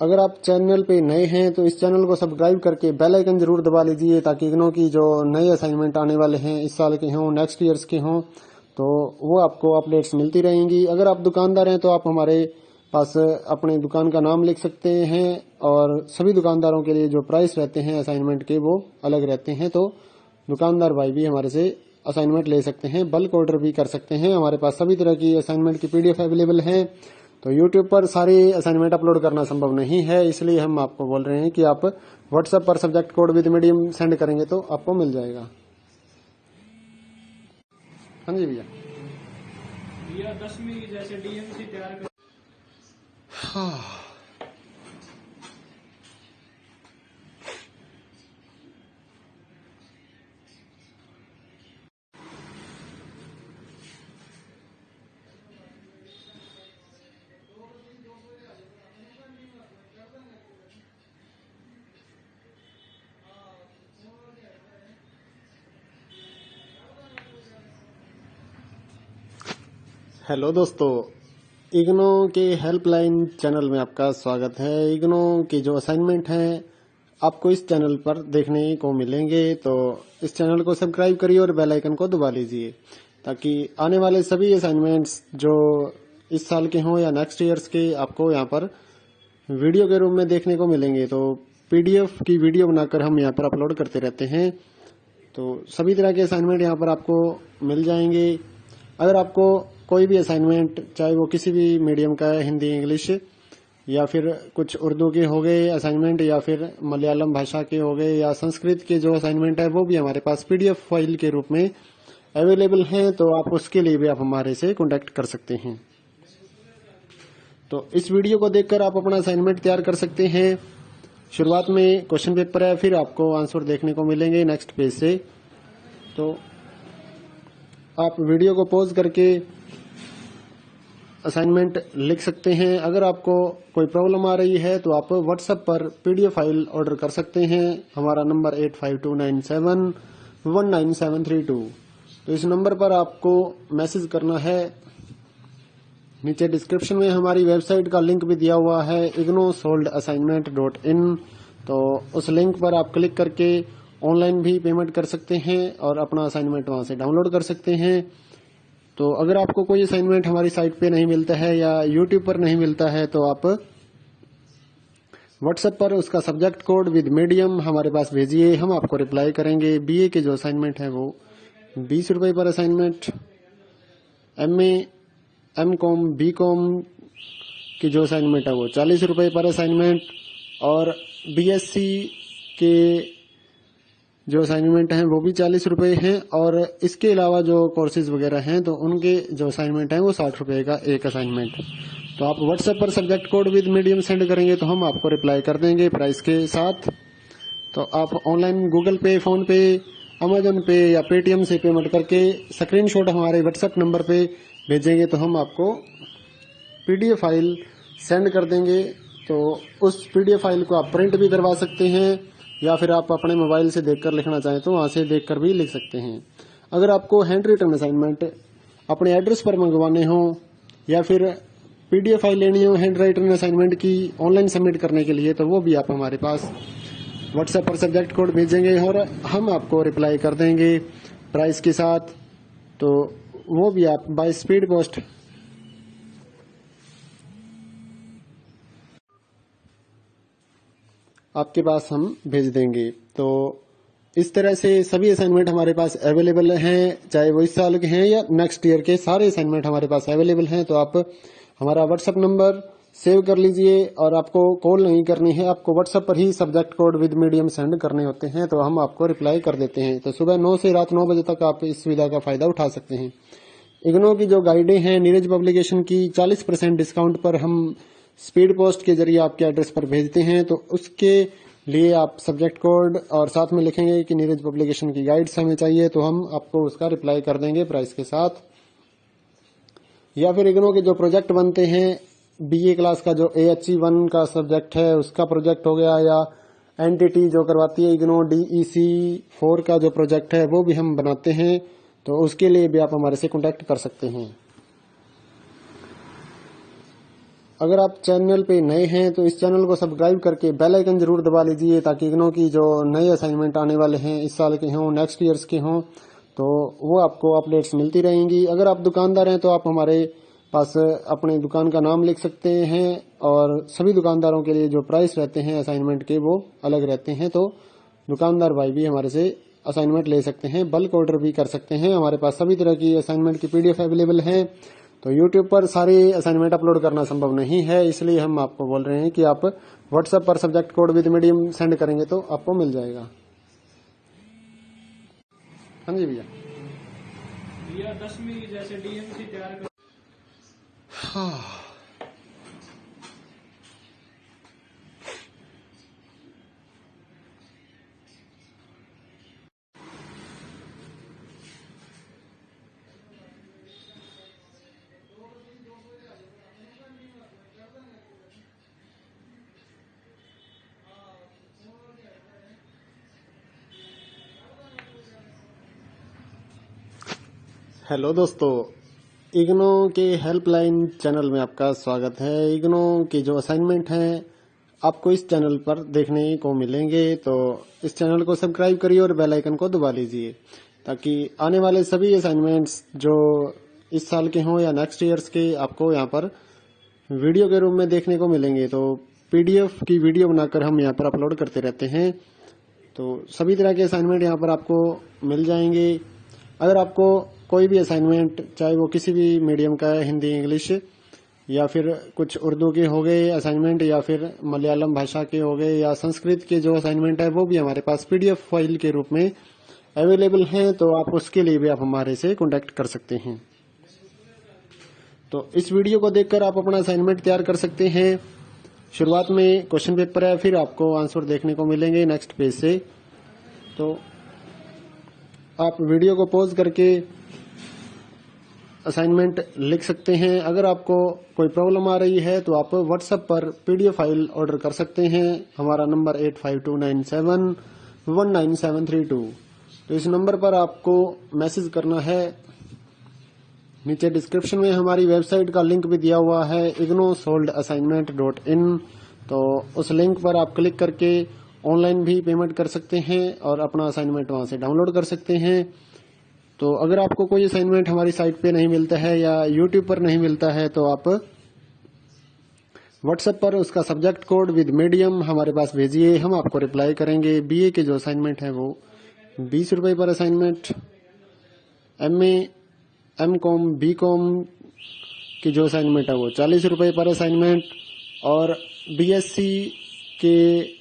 अगर आप चैनल पे नए हैं तो इस चैनल को सब्सक्राइब करके बेल आइकन जरूर दबा लीजिए ताकि इग्नो की जो नए असाइनमेंट आने वाले हैं इस साल के हों, नेक्स्ट ईयर्स के हों, तो वो आपको अपडेट्स मिलती रहेंगी। अगर आप दुकानदार हैं तो आप हमारे पास अपने दुकान का नाम लिख सकते हैं और सभी दुकानदारों के लिए जो प्राइस रहते हैं असाइनमेंट के वो अलग रहते हैं। तो दुकानदार भाई भी हमारे से असाइनमेंट ले सकते हैं, बल्क ऑर्डर भी कर सकते हैं। हमारे पास सभी तरह की असाइनमेंट की पीडीएफ अवेलेबल है। तो यूट्यूब पर सारे असाइनमेंट अपलोड करना संभव नहीं है, इसलिए हम आपको बोल रहे हैं कि आप व्हाट्सएप पर subject code with medium send करेंगे तो आपको मिल जाएगा। हाँ जी भैया। भैया 10वीं जैसे डीएमसी तैयार कर। हाँ, हेलो दोस्तों, इग्नो के हेल्पलाइन चैनल में आपका स्वागत है। इग्नो के जो असाइनमेंट हैं आपको इस चैनल पर देखने को मिलेंगे, तो इस चैनल को सब्सक्राइब करिए और बेल आइकन को दबा लीजिए ताकि आने वाले सभी असाइनमेंट्स जो इस साल के हों या नेक्स्ट ईयर्स के आपको यहाँ पर वीडियो के रूप में देखने को मिलेंगे। तो पीडीएफ की वीडियो बनाकर हम यहाँ पर अपलोड करते रहते हैं, तो सभी तरह के असाइनमेंट यहाँ पर आपको मिल जाएंगे। अगर आपको कोई भी असाइनमेंट, चाहे वो किसी भी मीडियम का है, हिंदी, इंग्लिश या फिर कुछ उर्दू के हो गए असाइनमेंट, या फिर मलयालम भाषा के हो गए, या संस्कृत के जो असाइनमेंट है वो भी हमारे पास पीडीएफ फाइल के रूप में अवेलेबल हैं, तो आप उसके लिए भी आप हमारे से कॉन्टेक्ट कर सकते हैं। तो इस वीडियो को देखकर आप अपना असाइनमेंट तैयार कर सकते हैं। शुरुआत में क्वेश्चन पेपर है, फिर आपको आंसर देखने को मिलेंगे नेक्स्ट पेज से। तो आप वीडियो को पॉज करके असाइनमेंट लिख सकते हैं। अगर आपको कोई प्रॉब्लम आ रही है तो आप व्हाट्सएप पर पीडीएफ फाइल ऑर्डर कर सकते हैं। हमारा नंबर 8529719732। तो इस नंबर पर आपको मैसेज करना है। नीचे डिस्क्रिप्शन में हमारी वेबसाइट का लिंक भी दिया हुआ है, ignosolvedassignment.in। तो उस लिंक पर आप क्लिक करके ऑनलाइन भी पेमेंट कर सकते हैं और अपना असाइनमेंट वहां से डाउनलोड कर सकते हैं। तो अगर आपको कोई असाइनमेंट हमारी साइट पे नहीं मिलता है या यूट्यूब पर नहीं मिलता है तो आप व्हाट्सएप पर उसका सब्जेक्ट कोड विद मीडियम हमारे पास भेजिए, हम आपको रिप्लाई करेंगे। बीए के जो असाइनमेंट है वो 20 रुपए पर असाइनमेंट, एमए, एमकॉम, बीकॉम की जो असाइनमेंट है वो 40 रुपए पर असाइनमेंट, और बीएससी के जो असाइनमेंट हैं वो भी 40 रुपए हैं। और इसके अलावा जो कोर्सेज वगैरह हैं तो उनके जो असाइनमेंट हैं वो 60 रुपए का एक असाइनमेंट। तो आप व्हाट्सएप पर subject code with medium send करेंगे तो हम आपको रिप्लाई कर देंगे प्राइस के साथ। तो आप ऑनलाइन गूगल पे, फोन पे, अमेजन पे या पेटीएम से पेमेंट करके स्क्रीनशॉट हमारे व्हाट्सएप नंबर पे भेजेंगे तो हम आपको पीडीएफ फाइल सेंड कर देंगे। तो उस पीडीएफ फाइल को आप प्रिंट भी करवा सकते हैं या फिर आप अपने मोबाइल से देखकर लिखना चाहें तो वहां से देखकर भी लिख सकते हैं। अगर आपको हैंड रिटन असाइनमेंट अपने एड्रेस पर मंगवाने हो या फिर पीडीएफ फाइल लेनी हो हैंड राइटन असाइनमेंट की ऑनलाइन सबमिट करने के लिए, तो वो भी आप हमारे पास व्हाट्सएप पर सब्जेक्ट कोड भेजेंगे और हम आपको रिप्लाई कर देंगे प्राइस के साथ। तो वो भी आप बाय स्पीड पोस्ट आपके पास हम भेज देंगे। तो इस तरह से सभी असाइनमेंट हमारे पास अवेलेबल हैं, चाहे वो इस साल के हैं या नेक्स्ट ईयर के, सारे असाइनमेंट हमारे पास अवेलेबल हैं। तो आप हमारा व्हाट्सएप नंबर सेव कर लीजिए और आपको कॉल नहीं करनी है, आपको व्हाट्सएप पर ही subject code with medium send करने होते हैं, तो हम आपको रिप्लाई कर देते हैं। तो सुबह 9 से रात 9 बजे तक आप इस सुविधा का फायदा उठा सकते हैं। इग्नो की जो गाइडें हैं नीरज पब्लिकेशन की 40% डिस्काउंट पर हम स्पीड पोस्ट के जरिए आपके एड्रेस पर भेजते हैं। तो उसके लिए आप सब्जेक्ट कोड और साथ में लिखेंगे कि नीरज पब्लिकेशन की गाइड्स हमें चाहिए, तो हम आपको उसका रिप्लाई कर देंगे प्राइस के साथ। या फिर इग्नो के जो प्रोजेक्ट बनते हैं, बीए क्लास का जो AHE1 का सब्जेक्ट है उसका प्रोजेक्ट हो गया, या एनटीटी जो करवाती है इग्नो DEC4 का जो प्रोजेक्ट है वो भी हम बनाते हैं, तो उसके लिए भी आप हमारे से कॉन्टेक्ट कर सकते हैं। अगर आप चैनल पे नए हैं तो इस चैनल को सब्सक्राइब करके बेल आइकन जरूर दबा लीजिए ताकि इग्नो की जो नए असाइनमेंट आने वाले हैं इस साल के हों, नेक्स्ट ईयर्स के हों, तो वो आपको अपडेट्स मिलती रहेंगी। अगर आप दुकानदार हैं तो आप हमारे पास अपनी दुकान का नाम लिख सकते हैं और सभी दुकानदारों के लिए जो प्राइस रहते हैं असाइनमेंट के वो अलग रहते हैं। तो दुकानदार भाई भी हमारे से असाइनमेंट ले सकते हैं, बल्क ऑर्डर भी कर सकते हैं। हमारे पास सभी तरह की असाइनमेंट की पीडीएफ अवेलेबल है। तो यूट्यूब पर सारे असाइनमेंट अपलोड करना संभव नहीं है, इसलिए हम आपको बोल रहे हैं कि आप व्हाट्सएप पर subject code with medium send करेंगे तो आपको मिल जाएगा। हाँ जी भैया। भैया 10वीं जैसे डीएमसी तैयार कर। हाँ, हेलो दोस्तों, इग्नो के हेल्पलाइन चैनल में आपका स्वागत है। इग्नो के जो असाइनमेंट हैं आपको इस चैनल पर देखने को मिलेंगे, तो इस चैनल को सब्सक्राइब करिए और बेल आइकन को दबा लीजिए ताकि आने वाले सभी असाइनमेंट्स जो इस साल के हों या नेक्स्ट ईयर्स के आपको यहाँ पर वीडियो के रूप में देखने को मिलेंगे। तो पीडीएफ की वीडियो बनाकर हम यहाँ पर अपलोड करते रहते हैं, तो सभी तरह के असाइनमेंट यहाँ पर आपको मिल जाएंगे। अगर आपको कोई भी असाइनमेंट, चाहे वो किसी भी मीडियम का है, हिंदी, इंग्लिश या फिर कुछ उर्दू के हो गए असाइनमेंट, या फिर मलयालम भाषा के हो गए, या संस्कृत के जो असाइनमेंट है वो भी हमारे पास पीडीएफ फाइल के रूप में अवेलेबल हैं, तो आप उसके लिए भी आप हमारे से कॉन्टेक्ट कर सकते हैं। तो इस वीडियो को देखकर आप अपना असाइनमेंट तैयार कर सकते हैं। शुरुआत में क्वेश्चन पेपर है, फिर आपको आंसर देखने को मिलेंगे नेक्स्ट पेज से। तो आप वीडियो को पॉज करके असाइनमेंट लिख सकते हैं। अगर आपको कोई प्रॉब्लम आ रही है तो आप व्हाट्सएप पर पीडीएफ फाइल ऑर्डर कर सकते हैं। हमारा नंबर 8529719732। तो इस नंबर पर आपको मैसेज करना है। नीचे डिस्क्रिप्शन में हमारी वेबसाइट का लिंक भी दिया हुआ है, ignosolvedassignment.in। तो उस लिंक पर आप क्लिक करके ऑनलाइन भी पेमेंट कर सकते हैं और अपना असाइनमेंट वहां से डाउनलोड कर सकते हैं। तो अगर आपको कोई असाइनमेंट हमारी साइट पे नहीं मिलता है या यूट्यूब पर नहीं मिलता है तो आप व्हाट्सएप पर उसका सब्जेक्ट कोड विद मीडियम हमारे पास भेजिए, हम आपको रिप्लाई करेंगे। बीए के जो असाइनमेंट है वो 20 रुपए पर असाइनमेंट, एमए, एमकॉम, बीकॉम की जो असाइनमेंट है वो 40 रुपए पर असाइनमेंट, और बीएससी के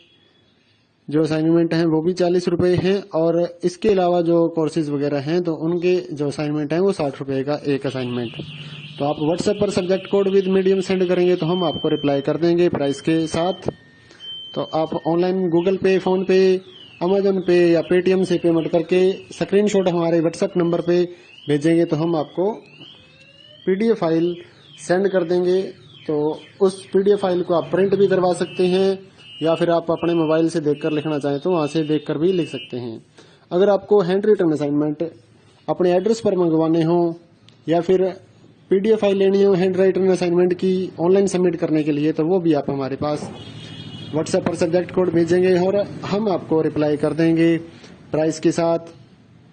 जो असाइनमेंट हैं वो भी 40 रुपए हैं, और इसके अलावा जो कोर्सेज वगैरह हैं तो उनके जो असाइनमेंट हैं वो 60 रुपए का एक असाइनमेंट। तो आप व्हाट्सएप पर subject code with medium send करेंगे तो हम आपको रिप्लाई कर देंगे प्राइस के साथ। तो आप ऑनलाइन गूगल पे, फोन पे, अमेजन पे या पेटीएम से पेमेंट करके स्क्रीनशॉट हमारे व्हाट्सएप नंबर पे भेजेंगे तो हम आपको पीडीएफ फाइल सेंड कर देंगे। तो उस पीडीएफ फाइल को आप प्रिंट भी करवा सकते हैं या फिर आप अपने मोबाइल से देखकर लिखना चाहें तो वहां से देखकर भी लिख सकते हैं। अगर आपको हैंड रिटन असाइनमेंट अपने एड्रेस पर मंगवाने हो या फिर पीडीएफ फाइल लेनी हो हैंड राइटन असाइनमेंट की ऑनलाइन सबमिट करने के लिए, तो वो भी आप हमारे पास व्हाट्सएप पर सब्जेक्ट कोड भेजेंगे और हम आपको रिप्लाई कर देंगे प्राइस के साथ।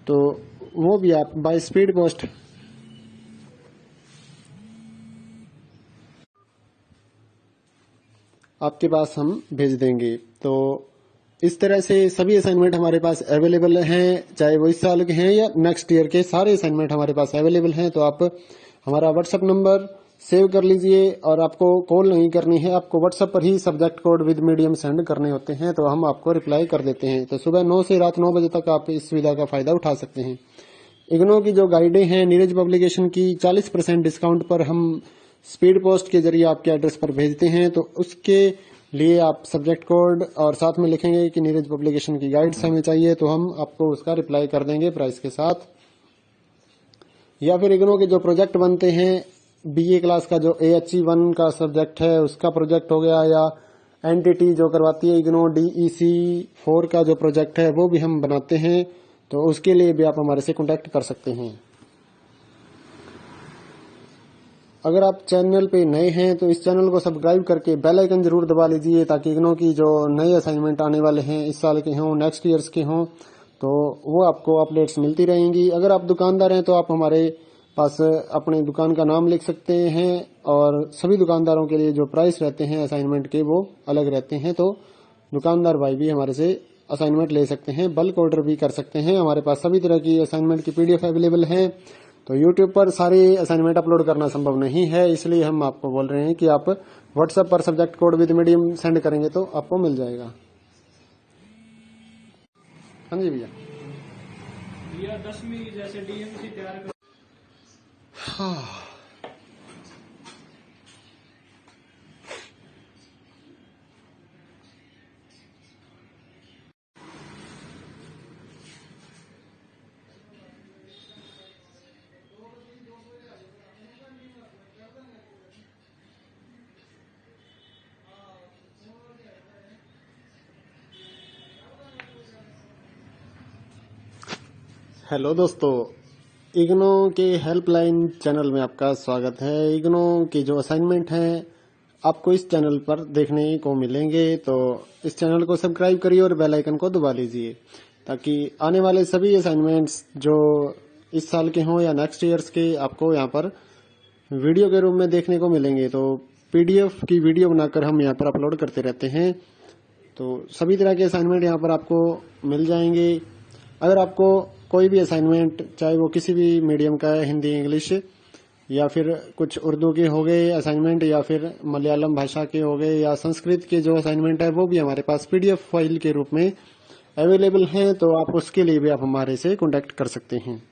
तो वो भी आप बाय स्पीड पोस्ट आपके पास हम भेज देंगे। तो इस तरह से सभी असाइनमेंट हमारे पास अवेलेबल हैं, चाहे वो इस साल के हैं या नेक्स्ट ईयर के, सारे असाइनमेंट हमारे पास अवेलेबल हैं। तो आप हमारा व्हाट्सएप नंबर सेव कर लीजिए और आपको कॉल नहीं करनी है, आपको व्हाट्सएप पर ही subject code with medium send करने होते हैं, तो हम आपको रिप्लाई कर देते हैं। तो सुबह 9 से रात 9 बजे तक आप इस सुविधा का फायदा उठा सकते हैं। इग्नो की जो गाइडें हैं नीरज पब्लिकेशन की, 40% डिस्काउंट पर हम स्पीड पोस्ट के जरिए आपके एड्रेस पर भेजते हैं। तो उसके लिए आप सब्जेक्ट कोड और साथ में लिखेंगे कि नीरज पब्लिकेशन की गाइड्स हमें चाहिए, तो हम आपको उसका रिप्लाई कर देंगे प्राइस के साथ। या फिर इग्नो के जो प्रोजेक्ट बनते हैं, बीए क्लास का जो AHE1 का सब्जेक्ट है उसका प्रोजेक्ट हो गया, या एनटीटी जो करवाती है इग्नो DEC 4 का जो प्रोजेक्ट है वो भी हम बनाते हैं, तो उसके लिए भी आप हमारे से कॉन्टेक्ट कर सकते हैं। अगर आप चैनल पे नए हैं तो इस चैनल को सब्सक्राइब करके बेल आइकन जरूर दबा लीजिए ताकि इग्नो की जो नए असाइनमेंट आने वाले हैं, इस साल के हों, नेक्स्ट ईयर्स के हों, तो वो आपको अपडेट्स मिलती रहेंगी। अगर आप दुकानदार हैं तो आप हमारे पास अपनी दुकान का नाम लिख सकते हैं, और सभी दुकानदारों के लिए जो प्राइस रहते हैं असाइनमेंट के वो अलग रहते हैं। तो दुकानदार भाई भी हमारे से असाइनमेंट ले सकते हैं, बल्क ऑर्डर भी कर सकते हैं। हमारे पास सभी तरह की असाइनमेंट की पीडीएफ अवेलेबल है। तो यूट्यूब पर सारे असाइनमेंट अपलोड करना संभव नहीं है, इसलिए हम आपको बोल रहे हैं कि आप व्हाट्सएप पर subject code with medium send करेंगे तो आपको मिल जाएगा। हाँ जी भैया। भैया 10वीं जैसे डीएमसी तैयार कर। हाँ, हेलो दोस्तों, इग्नो के हेल्पलाइन चैनल में आपका स्वागत है। इग्नो के जो असाइनमेंट हैं आपको इस चैनल पर देखने को मिलेंगे, तो इस चैनल को सब्सक्राइब करिए और बेल आइकन को दबा लीजिए ताकि आने वाले सभी असाइनमेंट्स जो इस साल के हों या नेक्स्ट ईयर्स के आपको यहाँ पर वीडियो के रूप में देखने को मिलेंगे। तो पीडीएफ की वीडियो बनाकर हम यहाँ पर अपलोड करते रहते हैं, तो सभी तरह के असाइनमेंट यहाँ पर आपको मिल जाएंगे। अगर आपको कोई भी असाइनमेंट, चाहे वो किसी भी मीडियम का है, हिंदी, इंग्लिश या फिर कुछ उर्दू के हो गए असाइनमेंट या फिर मलयालम भाषा के हो गए या संस्कृत के जो असाइनमेंट है वो भी हमारे पास पीडीएफ फाइल के रूप में अवेलेबल हैं, तो आप उसके लिए भी आप हमारे से कॉन्टैक्ट कर सकते हैं।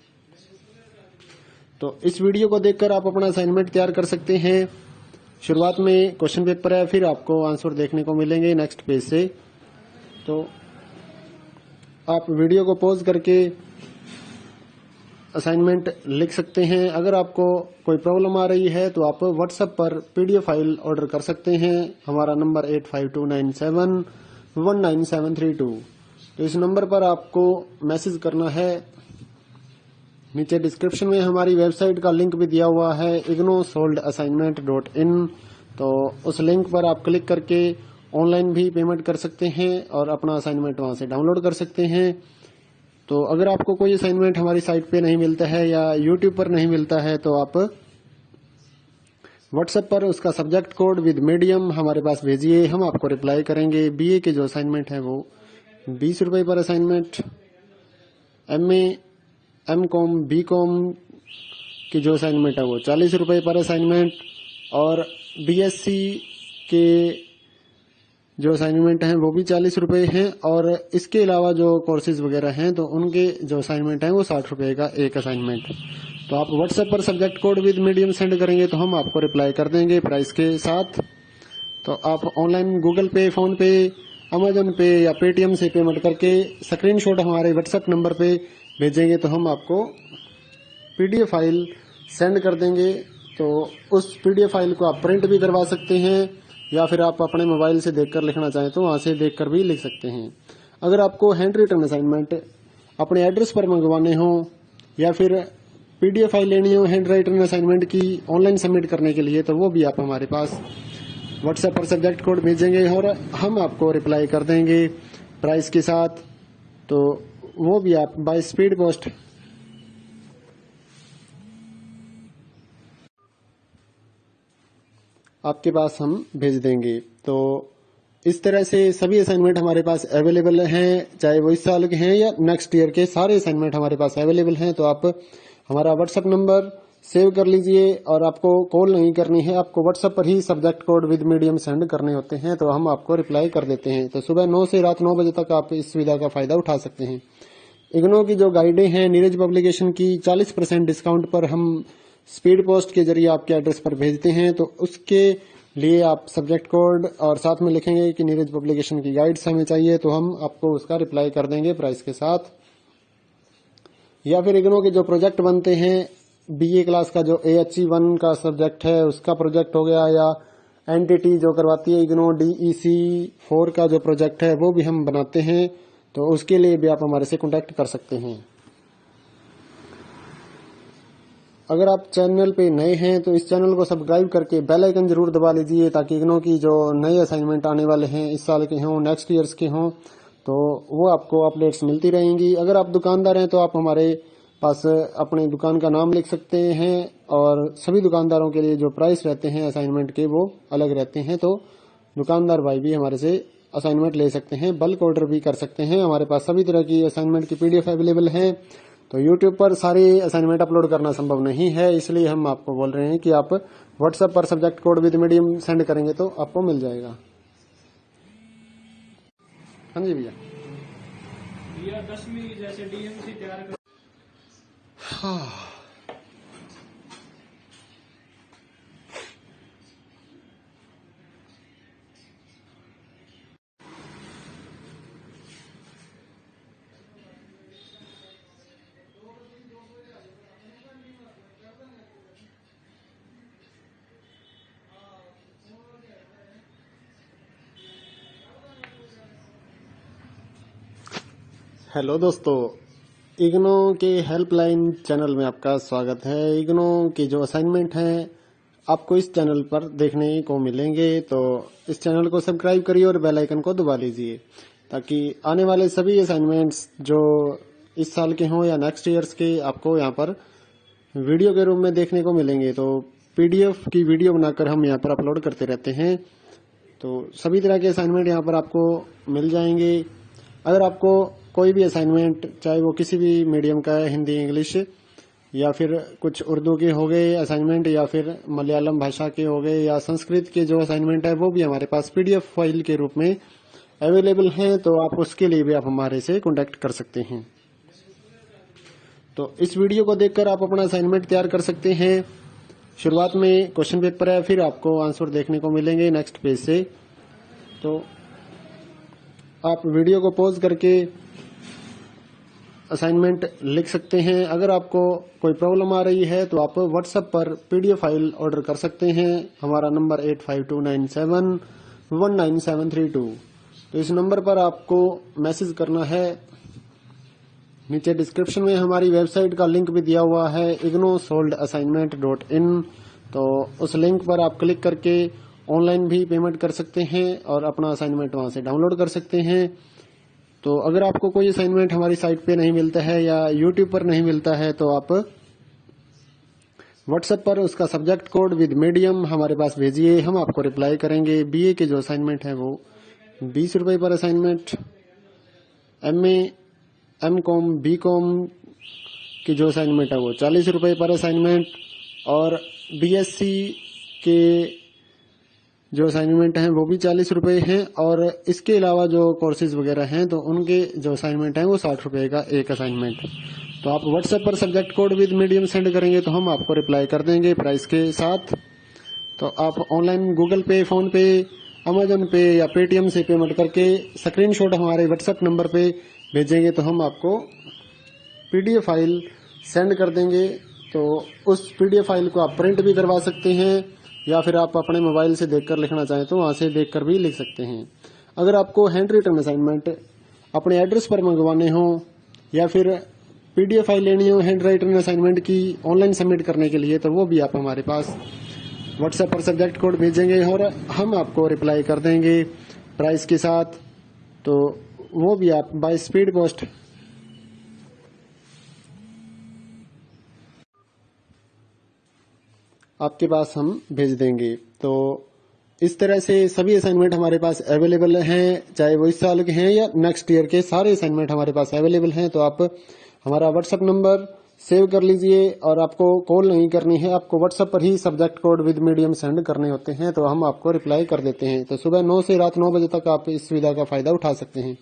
तो इस वीडियो को देखकर आप अपना असाइनमेंट तैयार कर सकते हैं। शुरुआत में क्वेश्चन पेपर है, फिर आपको आंसर देखने को मिलेंगे नेक्स्ट पेज से। तो आप वीडियो को पॉज करके असाइनमेंट लिख सकते हैं। अगर आपको कोई प्रॉब्लम आ रही है तो आप व्हाट्सएप पर पीडीएफ फाइल ऑर्डर कर सकते हैं। हमारा नंबर 8529719732। तो इस नंबर पर आपको मैसेज करना है। नीचे डिस्क्रिप्शन में हमारी वेबसाइट का लिंक भी दिया हुआ है, ignosolvedassignment.in। तो उस लिंक पर आप क्लिक करके ऑनलाइन भी पेमेंट कर सकते हैं और अपना असाइनमेंट वहां से डाउनलोड कर सकते हैं। तो अगर आपको कोई असाइनमेंट हमारी साइट पे नहीं मिलता है या यूट्यूब पर नहीं मिलता है तो आप व्हाट्सएप पर उसका सब्जेक्ट कोड विद मीडियम हमारे पास भेजिए, हम आपको रिप्लाई करेंगे। बीए के जो असाइनमेंट है वो 20 रुपए पर असाइनमेंट, एमए, एमकॉम, बीकॉम की जो असाइनमेंट है वो 40 रुपए पर असाइनमेंट, और बीएससी के जो असाइनमेंट हैं वो भी 40 रुपए हैं, और इसके अलावा जो कोर्सेज वगैरह हैं तो उनके जो असाइनमेंट हैं वो 60 रुपए का एक असाइनमेंट। तो आप व्हाट्सएप पर subject code with medium send करेंगे तो हम आपको रिप्लाई कर देंगे प्राइस के साथ। तो आप ऑनलाइन गूगल पे, फोन पे, अमेजन पे या पेटीएम से पेमेंट करके स्क्रीनशॉट हमारे व्हाट्सएप नंबर पे भेजेंगे तो हम आपको पीडीएफ फाइल सेंड कर देंगे। तो उस पीडीएफ फाइल को आप प्रिंट भी करवा सकते हैं या फिर आप अपने मोबाइल से देखकर लिखना चाहें तो वहां से देखकर भी लिख सकते हैं। अगर आपको हैंड रिटन असाइनमेंट अपने एड्रेस पर मंगवाने हो या फिर पीडीएफ फाइल लेनी हो हैंड राइटन असाइनमेंट की ऑनलाइन सबमिट करने के लिए, तो वो भी आप हमारे पास व्हाट्सएप पर सब्जेक्ट कोड भेजेंगे और हम आपको रिप्लाई कर देंगे प्राइस के साथ। तो वो भी आप बाय स्पीड पोस्ट आपके पास हम भेज देंगे। तो इस तरह से सभी असाइनमेंट हमारे पास अवेलेबल हैं, चाहे वो इस साल के हैं या नेक्स्ट ईयर के, सारे असाइनमेंट हमारे पास अवेलेबल हैं। तो आप हमारा व्हाट्सएप नंबर सेव कर लीजिए और आपको कॉल नहीं करनी है, आपको व्हाट्सएप पर ही subject code with medium send करने होते हैं, तो हम आपको रिप्लाई कर देते हैं। तो सुबह 9 से रात 9 बजे तक आप इस सुविधा का फायदा उठा सकते हैं। इग्नो की जो गाइडें हैं नीरज पब्लिकेशन की, 40% डिस्काउंट पर हम स्पीड पोस्ट के जरिए आपके एड्रेस पर भेजते हैं। तो उसके लिए आप सब्जेक्ट कोड और साथ में लिखेंगे कि नीरज पब्लिकेशन की गाइड्स हमें चाहिए, तो हम आपको उसका रिप्लाई कर देंगे प्राइस के साथ। या फिर इग्नो के जो प्रोजेक्ट बनते हैं, बीए क्लास का जो AHE1 का सब्जेक्ट है उसका प्रोजेक्ट हो गया, या एनटीटी जो करवाती है इग्नो DEC 4 का जो प्रोजेक्ट है वो भी हम बनाते हैं, तो उसके लिए भी आप हमारे से कॉन्टैक्ट कर सकते हैं। अगर आप चैनल पे नए हैं तो इस चैनल को सब्सक्राइब करके बेल आइकन जरूर दबा लीजिए ताकि इग्नो की जो नए असाइनमेंट आने वाले हैं इस साल के हों, नेक्स्ट ईयर्स के हों, तो वो आपको अपडेट्स मिलती रहेंगी। अगर आप दुकानदार हैं तो आप हमारे पास अपने दुकान का नाम लिख सकते हैं, और सभी दुकानदारों के लिए जो प्राइस रहते हैं असाइनमेंट के वो अलग रहते हैं। तो दुकानदार भाई भी हमारे से असाइनमेंट ले सकते हैं, बल्क ऑर्डर भी कर सकते हैं। हमारे पास सभी तरह की असाइनमेंट की पीडीएफ अवेलेबल है। तो यूट्यूब पर सारे असाइनमेंट अपलोड करना संभव नहीं है, इसलिए हम आपको बोल रहे हैं कि आप व्हाट्सएप पर subject code with medium send करेंगे तो आपको मिल जाएगा। हाँ जी भैया। भैया 10वीं जैसे डीएमसी तैयार कर। हाँ, हेलो दोस्तों, इग्नो के हेल्पलाइन चैनल में आपका स्वागत है। इग्नो के जो असाइनमेंट हैं आपको इस चैनल पर देखने को मिलेंगे, तो इस चैनल को सब्सक्राइब करिए और बेल आइकन को दबा लीजिए ताकि आने वाले सभी असाइनमेंट्स जो इस साल के हों या नेक्स्ट ईयर्स के आपको यहाँ पर वीडियो के रूप में देखने को मिलेंगे। तो पीडीएफ की वीडियो बनाकर हम यहाँ पर अपलोड करते रहते हैं, तो सभी तरह के असाइनमेंट यहाँ पर आपको मिल जाएंगे। अगर आपको कोई भी असाइनमेंट, चाहे वो किसी भी मीडियम का है, हिंदी, इंग्लिश या फिर कुछ उर्दू के हो गए असाइनमेंट, या फिर मलयालम भाषा के हो गए, या संस्कृत के जो असाइनमेंट है वो भी हमारे पास पीडीएफ फाइल के रूप में अवेलेबल हैं, तो आप उसके लिए भी आप हमारे से कॉन्टेक्ट कर सकते हैं। तो इस वीडियो को देखकर आप अपना असाइनमेंट तैयार कर सकते हैं। शुरुआत में क्वेश्चन पेपर है, फिर आपको आंसर देखने को मिलेंगे नेक्स्ट पेज से। तो आप वीडियो को पॉज करके असाइनमेंट लिख सकते हैं। अगर आपको कोई प्रॉब्लम आ रही है तो आप व्हाट्सएप पर पीडीएफ फाइल ऑर्डर कर सकते हैं। हमारा नंबर 8529719732। तो इस नंबर पर आपको मैसेज करना है। नीचे डिस्क्रिप्शन में हमारी वेबसाइट का लिंक भी दिया हुआ है, ignosolvedassignment.in। तो उस लिंक पर आप क्लिक करके ऑनलाइन भी पेमेंट कर सकते हैं और अपना असाइनमेंट वहां से डाउनलोड कर सकते हैं। तो अगर आपको कोई असाइनमेंट हमारी साइट पे नहीं मिलता है या यूट्यूब पर नहीं मिलता है तो आप व्हाट्सएप पर उसका सब्जेक्ट कोड विद मीडियम हमारे पास भेजिए, हम आपको रिप्लाई करेंगे। बीए के जो असाइनमेंट है वो 20 रुपए पर असाइनमेंट, एमए, एमकॉम, बीकॉम की जो असाइनमेंट है वो 40 रुपए पर असाइनमेंट, और बीएससी के जो असाइनमेंट हैं वो भी 40 रुपए हैं। और इसके अलावा जो कोर्सेज वगैरह हैं तो उनके जो असाइनमेंट हैं वो 60 रुपए का एक असाइनमेंट। तो आप व्हाट्सएप पर subject code with medium send करेंगे तो हम आपको रिप्लाई कर देंगे प्राइस के साथ। तो आप ऑनलाइन गूगल पे, फोन पे, अमेजन पे या पेटीएम से पेमेंट करके स्क्रीनशॉट हमारे व्हाट्सएप नंबर पे भेजेंगे तो हम आपको पीडीएफ फाइल सेंड कर देंगे। तो उस पीडीएफ फाइल को आप प्रिंट भी करवा सकते हैं या फिर आप अपने मोबाइल से देखकर लिखना चाहें तो वहां से देखकर भी लिख सकते हैं। अगर आपको हैंड रिटन असाइनमेंट अपने एड्रेस पर मंगवाने हो या फिर पीडीएफ फाइल लेनी हो हैंड राइटन असाइनमेंट की ऑनलाइन सबमिट करने के लिए, तो वो भी आप हमारे पास व्हाट्सएप पर सब्जेक्ट कोड भेजेंगे और हम आपको रिप्लाई कर देंगे प्राइस के साथ। तो वो भी आप बाय स्पीड पोस्ट आपके पास हम भेज देंगे। तो इस तरह से सभी असाइनमेंट हमारे पास अवेलेबल हैं, चाहे वो इस साल के हैं या नेक्स्ट ईयर के, सारे असाइनमेंट हमारे पास अवेलेबल हैं। तो आप हमारा व्हाट्सएप नंबर सेव कर लीजिए और आपको कॉल नहीं करनी है, आपको व्हाट्सएप पर ही subject code with medium send करने होते हैं, तो हम आपको रिप्लाई कर देते हैं। तो सुबह 9 से रात 9 बजे तक आप इस सुविधा का फायदा उठा सकते हैं।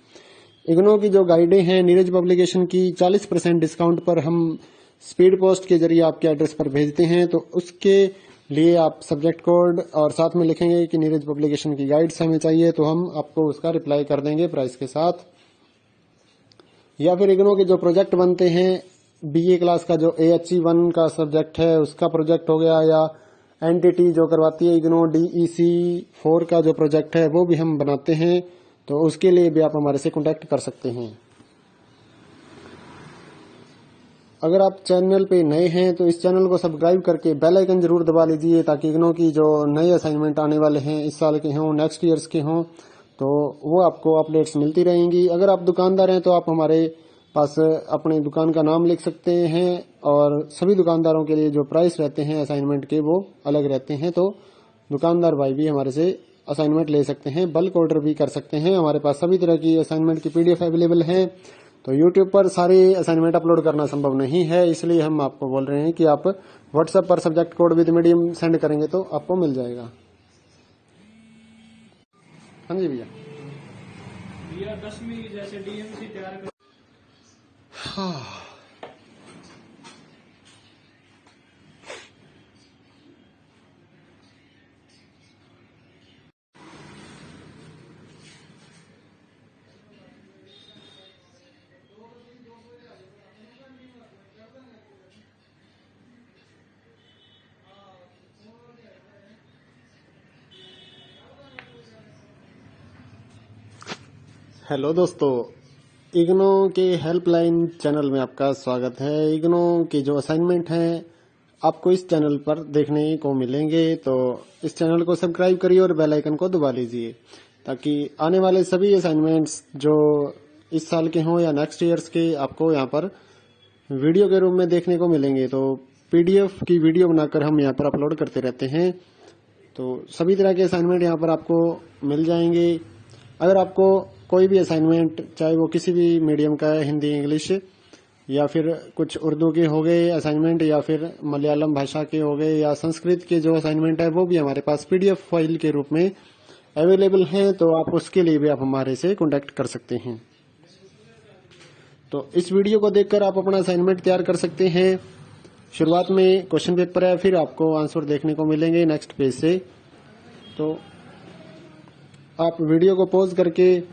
इग्नो की जो गाइडें हैं नीरज पब्लिकेशन की, 40% डिस्काउंट पर हम स्पीड पोस्ट के जरिए आपके एड्रेस पर भेजते हैं। तो उसके लिए आप सब्जेक्ट कोड और साथ में लिखेंगे कि नीरज पब्लिकेशन की गाइड्स हमें चाहिए, तो हम आपको उसका रिप्लाई कर देंगे प्राइस के साथ। या फिर इग्नो के जो प्रोजेक्ट बनते हैं, बीए क्लास का जो AHE1 का सब्जेक्ट है उसका प्रोजेक्ट हो गया, या एनटीटी जो करवाती है इग्नो DEC4 का जो प्रोजेक्ट है वो भी हम बनाते हैं, तो उसके लिए भी आप हमारे से कॉन्टेक्ट कर सकते हैं। अगर आप चैनल पे नए हैं तो इस चैनल को सब्सक्राइब करके बेल आइकन जरूर दबा लीजिए ताकि इग्नो की जो नए असाइनमेंट आने वाले हैं, इस साल के हों, नेक्स्ट ईयर्स के हों, तो वो आपको अपडेट्स मिलती रहेंगी। अगर आप दुकानदार हैं तो आप हमारे पास अपनी दुकान का नाम लिख सकते हैं और सभी दुकानदारों के लिए जो प्राइस रहते हैं असाइनमेंट के वो अलग रहते हैं। तो दुकानदार भाई भी हमारे से असाइनमेंट ले सकते हैं, बल्क ऑर्डर भी कर सकते हैं। हमारे पास सभी तरह की असाइनमेंट की पीडीएफ अवेलेबल है। तो यूट्यूब पर सारे असाइनमेंट अपलोड करना संभव नहीं है, इसलिए हम आपको बोल रहे हैं कि आप व्हाट्सएप पर subject code with medium send करेंगे तो आपको मिल जाएगा। हाँ जी भैया। भैया 10वीं जैसे डीएमसी तैयार कर। हाँ। हेलो दोस्तों, इग्नो के हेल्पलाइन चैनल में आपका स्वागत है। इग्नो के जो असाइनमेंट हैं आपको इस चैनल पर देखने को मिलेंगे, तो इस चैनल को सब्सक्राइब करिए और बेल आइकन को दबा लीजिए ताकि आने वाले सभी असाइनमेंट्स जो इस साल के हों या नेक्स्ट ईयर्स के आपको यहाँ पर वीडियो के रूप में देखने को मिलेंगे। तो पीडीएफ की वीडियो बनाकर हम यहाँ पर अपलोड करते रहते हैं, तो सभी तरह के असाइनमेंट यहाँ पर आपको मिल जाएंगे। अगर आपको कोई भी असाइनमेंट, चाहे वो किसी भी मीडियम का है, हिंदी, इंग्लिश या फिर कुछ उर्दू के हो गए असाइनमेंट, या फिर मलयालम भाषा के हो गए, या संस्कृत के जो असाइनमेंट है वो भी हमारे पास पीडीएफ फाइल के रूप में अवेलेबल हैं, तो आप उसके लिए भी आप हमारे से कॉन्टेक्ट कर सकते हैं। तो इस वीडियो को देखकर आप अपना असाइनमेंट तैयार कर सकते हैं। शुरुआत में क्वेश्चन पेपर है, फिर आपको आंसर देखने को मिलेंगे नेक्स्ट पेज से। तो आप वीडियो को पॉज करके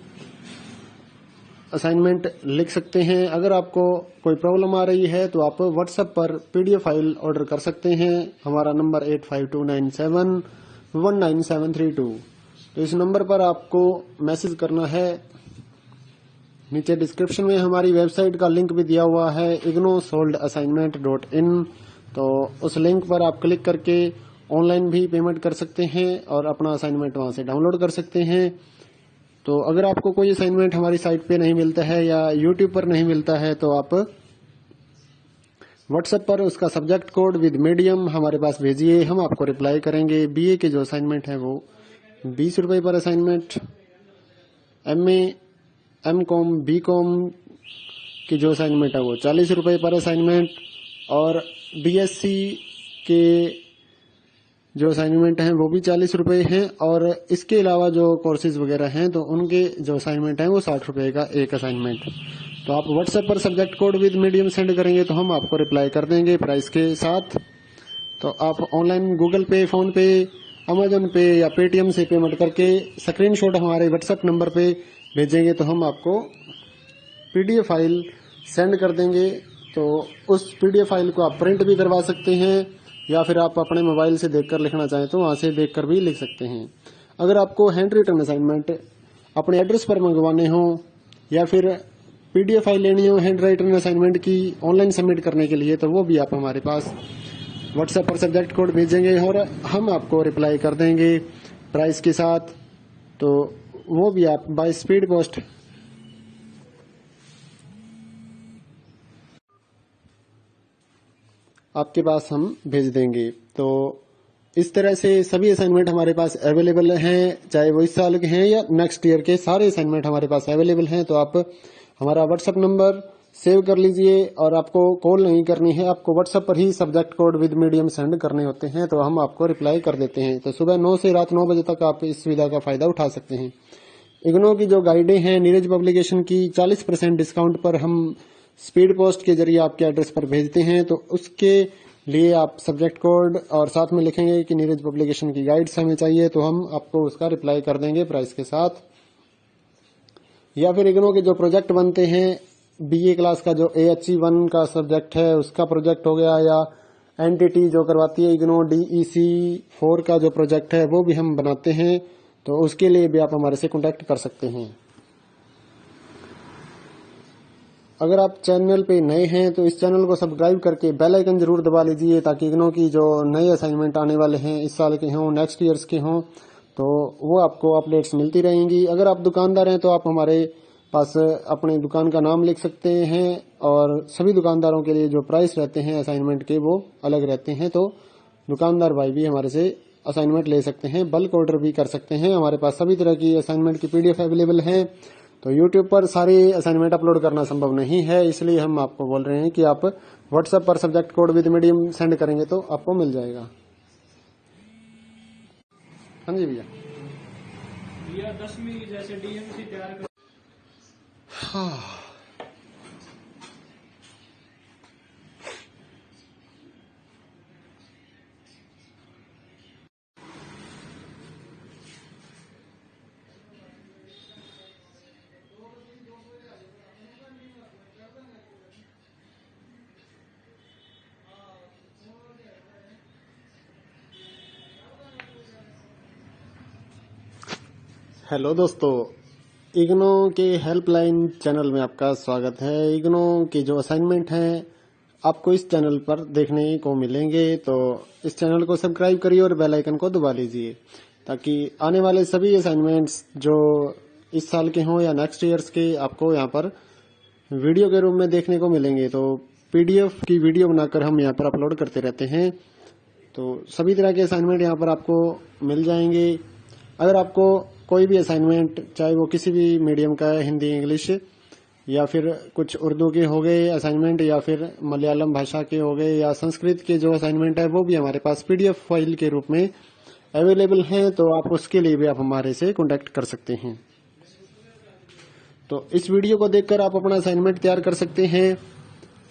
असाइनमेंट लिख सकते हैं। अगर आपको कोई प्रॉब्लम आ रही है तो आप व्हाट्सएप पर पीडीएफ फाइल ऑर्डर कर सकते हैं। हमारा नंबर 8529719732। तो इस नंबर पर आपको मैसेज करना है। नीचे डिस्क्रिप्शन में हमारी वेबसाइट का लिंक भी दिया हुआ है, ignosolvedassignment.in। तो उस लिंक पर आप क्लिक करके ऑनलाइन भी पेमेंट कर सकते हैं और अपना असाइनमेंट वहां से डाउनलोड कर सकते हैं। तो अगर आपको कोई असाइनमेंट हमारी साइट पे नहीं मिलता है या यूट्यूब पर नहीं मिलता है तो आप व्हाट्सएप पर उसका सब्जेक्ट कोड विद मीडियम हमारे पास भेजिए, हम आपको रिप्लाई करेंगे। बीए के जो असाइनमेंट है वो 20 रुपए पर असाइनमेंट, एमए, एमकॉम, बीकॉम की जो असाइनमेंट है वो 40 रुपए पर असाइनमेंट, और बीएससी के जो असाइनमेंट हैं वो भी 40 रुपए हैं, और इसके अलावा जो कोर्सेज वगैरह हैं तो उनके जो असाइनमेंट हैं वो 60 रुपए का एक असाइनमेंट। तो आप व्हाट्सएप पर subject code with medium send करेंगे तो हम आपको रिप्लाई कर देंगे प्राइस के साथ। तो आप ऑनलाइन गूगल पे, फोन पे, अमेजन पे या पेटीएम से पेमेंट करके स्क्रीनशॉट हमारे व्हाट्सएप नंबर पे भेजेंगे तो हम आपको पीडीएफ फाइल सेंड कर देंगे। तो उस पीडीएफ फाइल को आप प्रिंट भी करवा सकते हैं या फिर आप अपने मोबाइल से देखकर लिखना चाहें तो वहां से देखकर भी लिख सकते हैं। अगर आपको हैंड रिटन असाइनमेंट अपने एड्रेस पर मंगवाने हो या फिर पीडीएफ फाइल लेनी हो हैंड राइटन असाइनमेंट की ऑनलाइन सबमिट करने के लिए, तो वो भी आप हमारे पास व्हाट्सएप पर सब्जेक्ट कोड भेजेंगे और हम आपको रिप्लाई कर देंगे प्राइस के साथ। तो वो भी आप बाय स्पीड पोस्ट आपके पास हम भेज देंगे। तो इस तरह से सभी असाइनमेंट हमारे पास अवेलेबल हैं, चाहे वो इस साल के हैं या नेक्स्ट ईयर के, सारे असाइनमेंट हमारे पास अवेलेबल हैं। तो आप हमारा व्हाट्सएप नंबर सेव कर लीजिए और आपको कॉल नहीं करनी है, आपको व्हाट्सएप पर ही subject code with medium send करने होते हैं, तो हम आपको रिप्लाई कर देते हैं। तो सुबह 9 से रात 9 बजे तक आप इस सुविधा का फायदा उठा सकते हैं। इग्नो की जो गाइडें हैं नीरज पब्लिकेशन की 40% डिस्काउंट पर हम स्पीड पोस्ट के जरिए आपके एड्रेस पर भेजते हैं। तो उसके लिए आप सब्जेक्ट कोड और साथ में लिखेंगे कि नीरज पब्लिकेशन की गाइड्स हमें चाहिए, तो हम आपको उसका रिप्लाई कर देंगे प्राइस के साथ। या फिर इग्नो के जो प्रोजेक्ट बनते हैं, बीए क्लास का जो AHE1 का सब्जेक्ट है उसका प्रोजेक्ट हो गया, या एनटीटी जो करवाती है इग्नो DEC4 का जो प्रोजेक्ट है वो भी हम बनाते हैं, तो उसके लिए भी आप हमारे से कॉन्टेक्ट कर सकते हैं। अगर आप चैनल पे नए हैं तो इस चैनल को सब्सक्राइब करके बेल आइकन जरूर दबा लीजिए ताकि इग्नो की जो नए असाइनमेंट आने वाले हैं, इस साल के हों, नेक्स्ट ईयर्स के हों, तो वो आपको अपडेट्स मिलती रहेंगी। अगर आप दुकानदार हैं तो आप हमारे पास अपनी दुकान का नाम लिख सकते हैं, और सभी दुकानदारों के लिए जो प्राइस रहते हैं असाइनमेंट के वो अलग रहते हैं। तो दुकानदार भाई भी हमारे से असाइनमेंट ले सकते हैं, बल्क ऑर्डर भी कर सकते हैं। हमारे पास सभी तरह की असाइनमेंट की पीडीएफ अवेलेबल है। तो यूट्यूब पर सारे असाइनमेंट अपलोड करना संभव नहीं है, इसलिए हम आपको बोल रहे हैं कि आप व्हाट्सएप पर subject code with medium send करेंगे तो आपको मिल जाएगा। हाँ जी भैया। भैया 10वीं जैसे डीएमसी तैयार कर। हाँ, हेलो दोस्तों, इग्नो के हेल्पलाइन चैनल में आपका स्वागत है। इग्नो के जो असाइनमेंट हैं आपको इस चैनल पर देखने को मिलेंगे, तो इस चैनल को सब्सक्राइब करिए और बेल आइकन को दबा लीजिए ताकि आने वाले सभी असाइनमेंट्स जो इस साल के हों या नेक्स्ट ईयर्स के आपको यहाँ पर वीडियो के रूप में देखने को मिलेंगे। तो पीडीएफ की वीडियो बनाकर हम यहाँ पर अपलोड करते रहते हैं, तो सभी तरह के असाइनमेंट यहाँ पर आपको मिल जाएंगे। अगर आपको कोई भी असाइनमेंट, चाहे वो किसी भी मीडियम का है, हिंदी, इंग्लिश या फिर कुछ उर्दू के हो गए असाइनमेंट, या फिर मलयालम भाषा के हो गए, या संस्कृत के जो असाइनमेंट है वो भी हमारे पास पीडीएफ फाइल के रूप में अवेलेबल हैं, तो आप उसके लिए भी आप हमारे से कॉन्टेक्ट कर सकते हैं। तो इस वीडियो को देखकर आप अपना असाइनमेंट तैयार कर सकते हैं।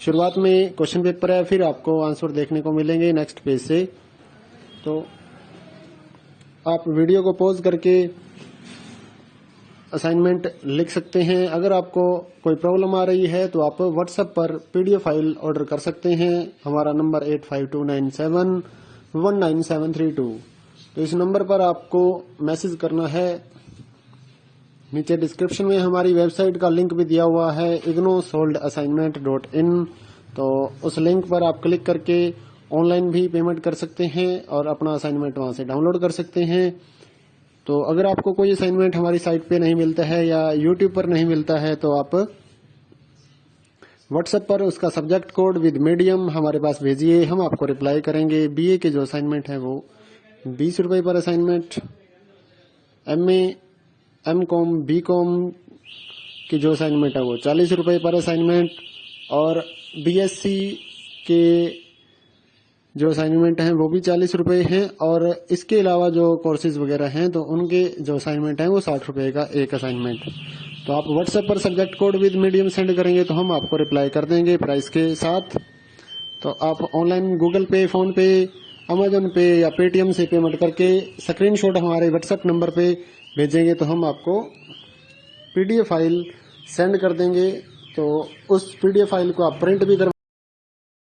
शुरुआत में क्वेश्चन पेपर है, फिर आपको आंसर देखने को मिलेंगे नेक्स्ट पेज से। तो आप वीडियो को पॉज करके असाइनमेंट लिख सकते हैं। अगर आपको कोई प्रॉब्लम आ रही है तो आप व्हाट्सएप पर पीडीएफ फाइल ऑर्डर कर सकते हैं। हमारा नंबर 8529719732। तो इस नंबर पर आपको मैसेज करना है। नीचे डिस्क्रिप्शन में हमारी वेबसाइट का लिंक भी दिया हुआ है, ignosolvedassignment.in। तो उस लिंक पर आप क्लिक करके ऑनलाइन भी पेमेंट कर सकते हैं और अपना असाइनमेंट वहां से डाउनलोड कर सकते हैं। तो अगर आपको कोई असाइनमेंट हमारी साइट पे नहीं मिलता है या यूट्यूब पर नहीं मिलता है तो आप व्हाट्सएप पर उसका सब्जेक्ट कोड विद मीडियम हमारे पास भेजिए, हम आपको रिप्लाई करेंगे। बीए के जो असाइनमेंट है वो 20 रुपए पर असाइनमेंट, एमए, एमकॉम, बीकॉम की जो असाइनमेंट है वो 40 रुपए पर असाइनमेंट, और बीएससी के जो असाइनमेंट हैं वो भी 40 रुपए हैं, और इसके अलावा जो कोर्सेज वगैरह हैं तो उनके जो असाइनमेंट हैं वो 60 रुपए का एक असाइनमेंट। तो आप व्हाट्सएप पर subject code with medium send करेंगे तो हम आपको रिप्लाई कर देंगे प्राइस के साथ। तो आप ऑनलाइन गूगल पे, फोन पे, अमेजोन पे या पेटीएम से पेमेंट करके स्क्रीनशॉट हमारे व्हाट्सएप नंबर पे भेजेंगे तो हम आपको पीडीएफ फाइल सेंड कर देंगे। तो उस पीडीएफ फाइल को आप प्रिंट भी कर